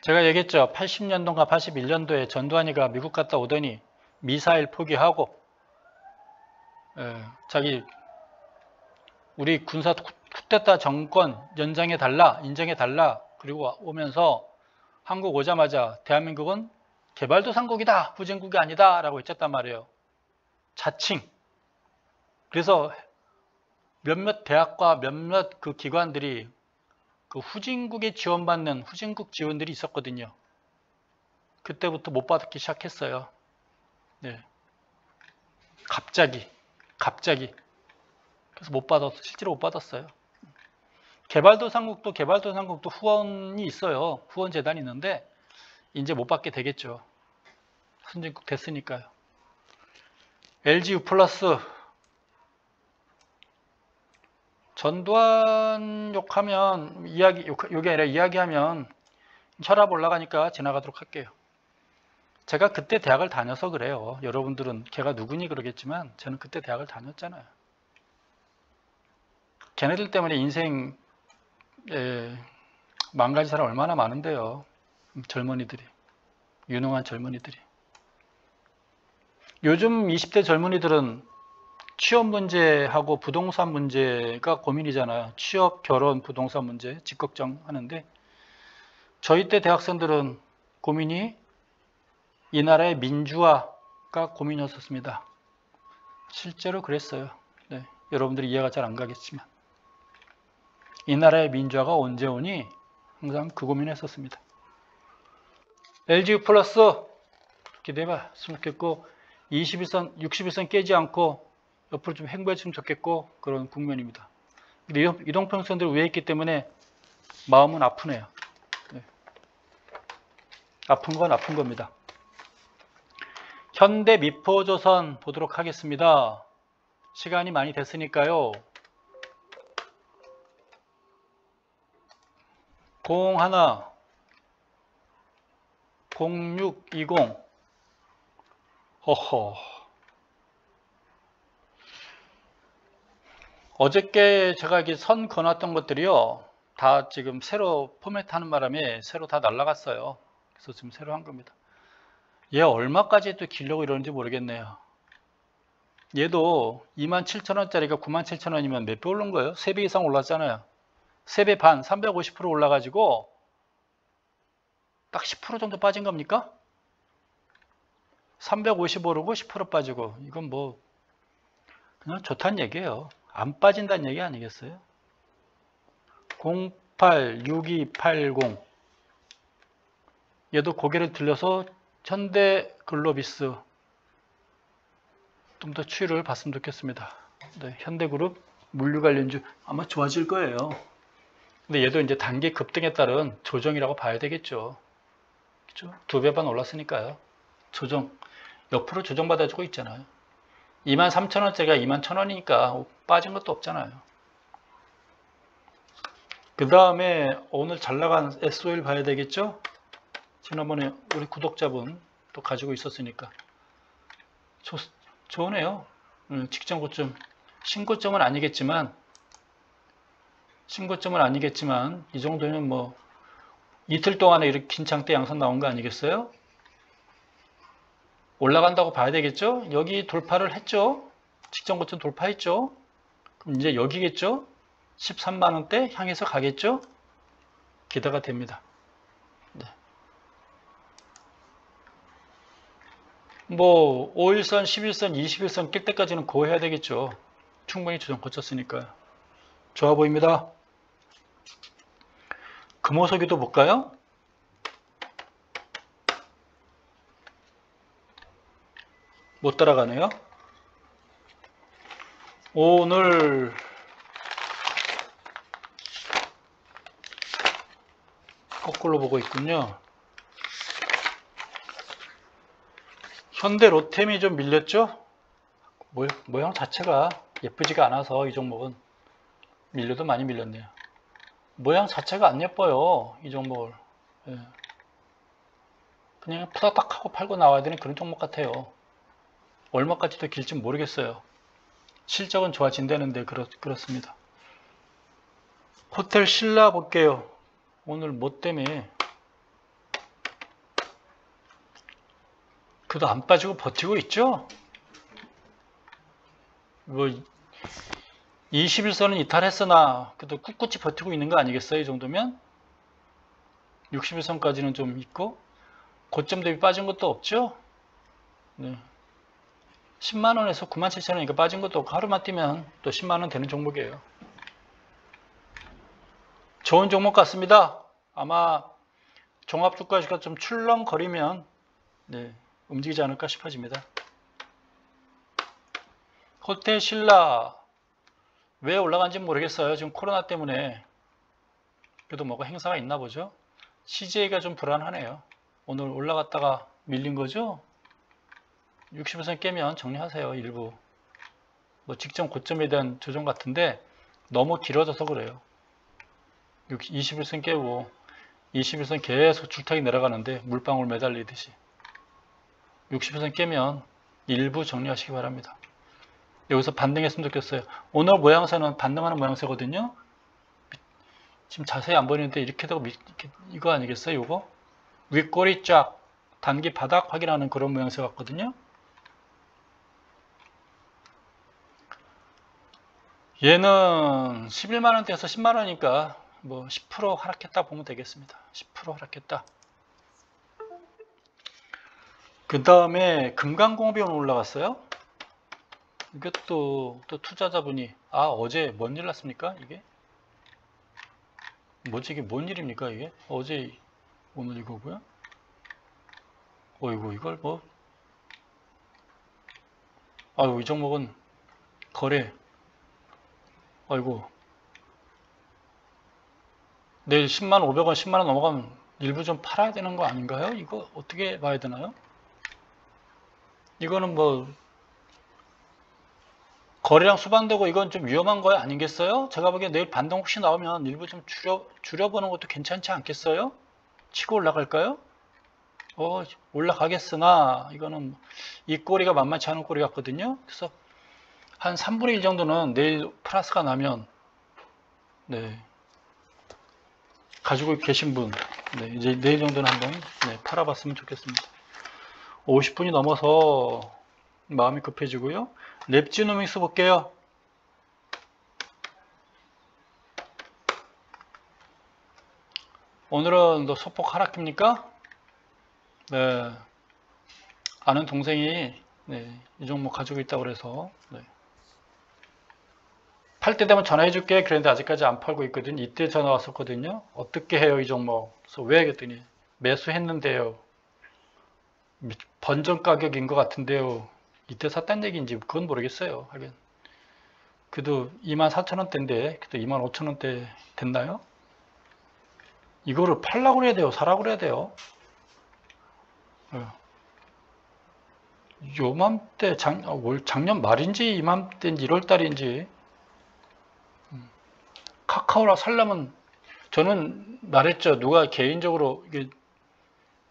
제가 얘기했죠. 80년도인가 81년도에 전두환이가 미국 갔다 오더니 미사일 포기하고 자기 우리 군사 쿠데타 정권 연장해 달라, 인정해 달라. 그리고 오면서 한국 오자마자 대한민국은 개발도상국이다, 후진국이 아니다 라고 외쳤단 말이에요. 자칭. 그래서 몇몇 대학과 몇몇 그 기관들이 그 후진국에 지원받는 후진국 지원들이 있었거든요. 그때부터 못 받기 시작했어요. 네. 갑자기. 그래서 못 받았어. 실제로 못 받았어요. 개발도상국도 후원이 있어요. 후원 재단이 있는데 이제 못 받게 되겠죠. 선진국 됐으니까요. LGU 플러스 전두환 욕하면 욕이 아니라 이야기하면 혈압 올라가니까 지나가도록 할게요. 제가 그때 대학을 다녀서 그래요. 여러분들은 걔가 누구니 그러겠지만 저는 그때 대학을 다녔잖아요. 걔네들 때문에 인생 망가진 사람 얼마나 많은데요. 젊은이들이. 유능한 젊은이들이. 요즘 20대 젊은이들은 취업 문제하고 부동산 문제가 고민이잖아요. 취업, 결혼, 부동산 문제, 집 걱정하는데 저희 때 대학생들은 고민이 이 나라의 민주화가 고민이었습니다. 실제로 그랬어요. 네, 여러분들이 이해가 잘 안 가겠지만 이 나라의 민주화가 언제 오니 항상 그 고민했었습니다. LGU 플러스 기대해봤으면 좋겠고 21선, 61선 깨지 않고 옆으로 좀 횡보했으면 좋겠고 그런 국면입니다. 근데 이동평선들 위에 있기 때문에 마음은 아프네요. 네. 아픈 건 아픈 겁니다. 현대 미포조선 보도록 하겠습니다. 시간이 많이 됐으니까요. 01 0620 허허. 어저께 제가 이렇게 선 그어놨던 것들이요. 다 지금 새로 포맷하는 바람에 새로 다 날라갔어요. 그래서 지금 새로 한 겁니다. 얘 얼마까지 또 길려고 이러는지 모르겠네요. 얘도 27,000원짜리가 97,000원이면 몇 배 오른 거예요? 3배 이상 올랐잖아요. 3배 반, 350% 올라가지고 딱 10% 정도 빠진 겁니까? 350 오르고 10% 빠지고 이건 뭐 그냥 좋다는 얘기예요. 안 빠진다는 얘기 아니겠어요? 086280 얘도 고개를 들려서 현대글로비스 좀 더 추이를 봤으면 좋겠습니다. 네, 현대그룹 물류관련주 아마 좋아질 거예요. 근데 얘도 이제 단기 급등에 따른 조정이라고 봐야 되겠죠. 그렇죠? 2배 반 올랐으니까요. 조정, 옆으로 조정받아주고 있잖아요. 23,000원짜리가 21,000원이니까 빠진 것도 없잖아요. 그 다음에 오늘 잘 나간 SOL 봐야 되겠죠? 지난번에 우리 구독자분 또 가지고 있었으니까. 좋으네요. 직전 고점. 신고점은 아니겠지만 이 정도면 뭐 이틀 동안에 이렇게 긴 장대 양선 나온 거 아니겠어요? 올라간다고 봐야 되겠죠? 여기 돌파를 했죠? 직전 고점 돌파했죠? 그럼 이제 여기겠죠? 13만원대 향해서 가겠죠? 기대가 됩니다. 네. 뭐 5일선, 11선, 21선 낄 때까지는 고해야 되겠죠. 충분히 조정 거쳤으니까요. 좋아 보입니다. 금호석유도 볼까요? 못 따라가네요. 오늘 거꾸로 보고 있군요. 현대 로템이 좀 밀렸죠? 모양 자체가 예쁘지가 않아서 이 종목은 밀려도 많이 밀렸네요. 모양 자체가 안 예뻐요. 이 종목을. 예. 그냥 푸다닥 하고 팔고 나와야 되는 그런 종목 같아요. 얼마까지 더 길지 모르겠어요. 실적은 좋아진다는데 그렇습니다. 호텔 신라 볼게요. 오늘 뭐 때문에 그래도 안 빠지고 버티고 있죠? 뭐 21선은 이탈했으나 그래도 꿋꿋이 버티고 있는 거 아니겠어요? 이 정도면 61선까지는 좀 있고 고점 대비 빠진 것도 없죠? 네. 10만원에서 97,000원이니까 빠진 것도 없고 하루만 뛰면 또 10만원 되는 종목이에요. 좋은 종목 같습니다. 아마 종합주가가 좀 출렁거리면 네, 움직이지 않을까 싶어집니다. 호텔 신라 왜 올라간지 모르겠어요. 지금 코로나 때문에 그래도 뭐가 행사가 있나 보죠. CJ가 좀 불안하네요. 오늘 올라갔다가 밀린 거죠. 60% 깨면 정리하세요. 일부 뭐 직전 고점에 대한 조정 같은데 너무 길어져서 그래요. 21선 깨고 21선 계속 줄타기 내려가는데 물방울 매달리듯이 60선 깨면 일부 정리하시기 바랍니다. 여기서 반등했으면 좋겠어요. 오늘 모양새는 반등하는 모양새거든요. 지금 자세히 안 보이는데 이렇게 되고 이거 아니겠어요? 이거 윗꼬리 쫙 단기 바닥 확인하는 그런 모양새 같거든요. 얘는 11만원대에서 10만원이니까 뭐 10% 하락했다 보면 되겠습니다. 10% 하락했다. 그 다음에 금강공업이 오늘 올라갔어요. 이것도 또 투자자분이 어제 뭔 일 났습니까? 이게 뭐지? 이게 뭔 일입니까? 이게 어제 오늘 이거고요. 어이구 이걸 뭐 아유, 이 종목은 거래. 아이고. 내일 10만 500원, 10만 원 넘어가면 일부 좀 팔아야 되는 거 아닌가요? 이거 어떻게 봐야 되나요? 이거는 뭐 거래량 수반되고 이건 좀 위험한 거 아니겠어요? 제가 보기엔 내일 반등 혹시 나오면 일부 좀 줄여보는 것도 괜찮지 않겠어요? 치고 올라갈까요? 올라가겠으나 이거는 이 꼬리가 만만치 않은 꼬리 같거든요. 그래서 한 3분의 1 정도는 내일 플러스가 나면 네, 가지고 계신 분 네, 이제 내일 정도는 한번 네, 팔아봤으면 좋겠습니다. 50분이 넘어서 마음이 급해지고요. 랩지노믹스 볼게요. 오늘은 너 소폭 하락입니까? 네. 아는 동생이 네, 이 종목 가지고 있다고 그래서 네. 팔 때 되면 전화해 줄게 그랬는데 아직까지 안 팔고 있거든요. 이때 전화 왔었거든요. 어떻게 해요 이 종목? 그래서 왜 했더니 매수했는데요. 번전 가격인 것 같은데요. 이때 샀단 얘기인지 그건 모르겠어요. 하긴 그래도 24,000원대인데 그래도 25,000원대 됐나요? 이거를 팔라고 그래야 돼요? 사라고 그래야 돼요? 요맘때 작년 말인지 이맘때인지 1월달인지 카카오라 살려면 저는 말했죠. 누가 개인적으로 이게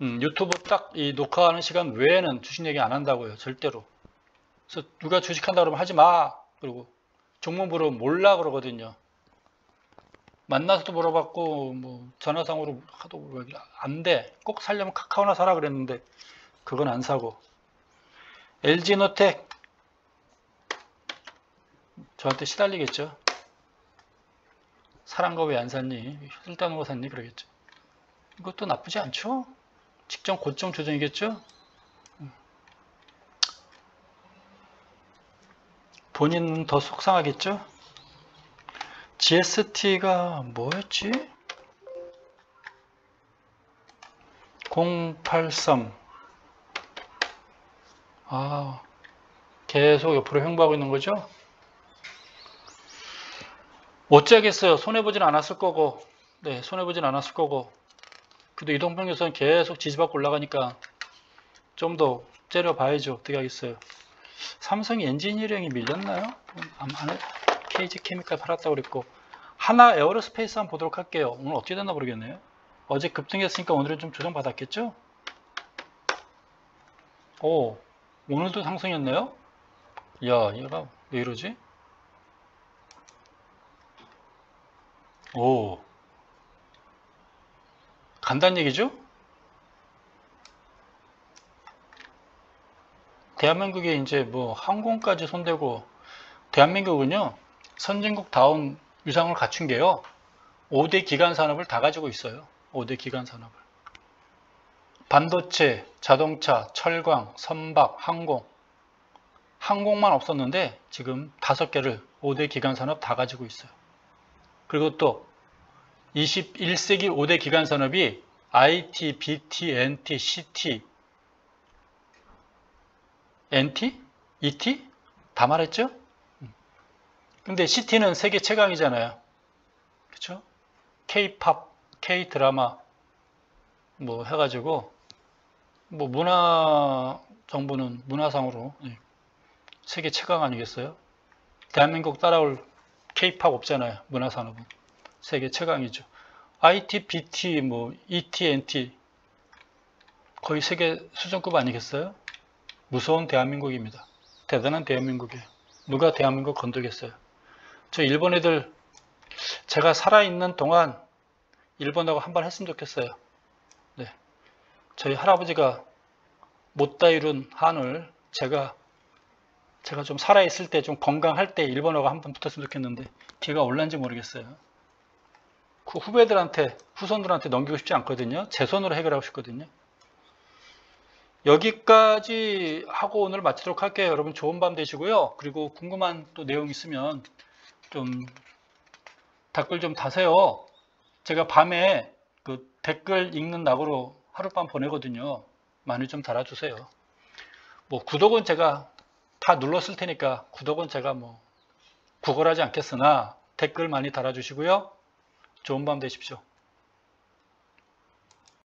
유튜브 딱 이 녹화하는 시간 외에는 주식 얘기 안 한다고요. 절대로. 그래서 누가 주식한다 그러면 하지 마. 그리고 종목 물어보면 몰라 그러거든요. 만나서도 물어봤고 뭐 전화상으로 하도 안 돼. 꼭 살려면 카카오나 사라 그랬는데 그건 안 사고. LG노텍 저한테 시달리겠죠. 사란 거 왜 안 샀니? 쓸데없는 거 샀니? 그러겠죠. 이것도 나쁘지 않죠? 직전 고점 조정이겠죠? 본인은 더 속상하겠죠? GST가 뭐였지? 083 계속 옆으로 횡보하고 있는 거죠? 어쩌겠어요. 손해보진 않았을 거고 네, 손해보진 않았을 거고 그래도 이동평균선 계속 지지받고 올라가니까 좀 더 째려봐야죠. 어떻게 하겠어요. 삼성 엔지니어링이 밀렸나요? KG 케미칼 팔았다고 그랬고 하나 에어로스페이스 한번 보도록 할게요. 오늘 어떻게 됐나 모르겠네요. 어제 급등했으니까 오늘은 좀 조정받았겠죠? 오늘도 상승했네요? 야, 얘가 왜 이러지? 간단 얘기죠? 대한민국에 이제 뭐 항공까지 손대고 대한민국은요 선진국다운 위상을 갖춘 게요 5대 기간 산업을 다 가지고 있어요. 5대 기간 산업을 반도체, 자동차, 철강, 선박, 항공만 없었는데 지금 5개를 5대 기간 산업 다 가지고 있어요. 그리고 또 21세기 5대 기간 산업이 IT, BT, NT, CT, NT? ET? 다 말했죠? 근데 CT는 세계 최강이잖아요. 그쵸? K-팝, K-드라마 뭐 해가지고 뭐 문화 정부는 문화상으로 세계 최강 아니겠어요? 대한민국 따라올 K-팝 없잖아요. 문화산업은 세계 최강이죠. IT, BT, 뭐 ET, NT 거의 세계 수준급 아니겠어요? 무서운 대한민국입니다. 대단한 대한민국이에요. 누가 대한민국 건들겠어요? 저 일본 애들 제가 살아있는 동안 일본하고 한번 했으면 좋겠어요. 네. 저희 할아버지가 못다 이룬 한을 제가 좀 살아있을 때 좀 건강할 때 일본어가 한번 붙었으면 좋겠는데 기회가 올란지 모르겠어요. 그 후배들한테 후손들한테 넘기고 싶지 않거든요. 제 손으로 해결하고 싶거든요. 여기까지 하고 오늘 마치도록 할게요. 여러분 좋은 밤 되시고요. 그리고 궁금한 또 내용 있으면 좀 댓글 좀 다세요. 제가 밤에 그 댓글 읽는 낙으로 하룻밤 보내거든요. 많이 좀 달아주세요. 뭐 구독은 제가 다 눌렀을 테니까 구독은 제가 뭐 구걸하지 않겠으나 댓글 많이 달아주시고요. 좋은 밤 되십시오.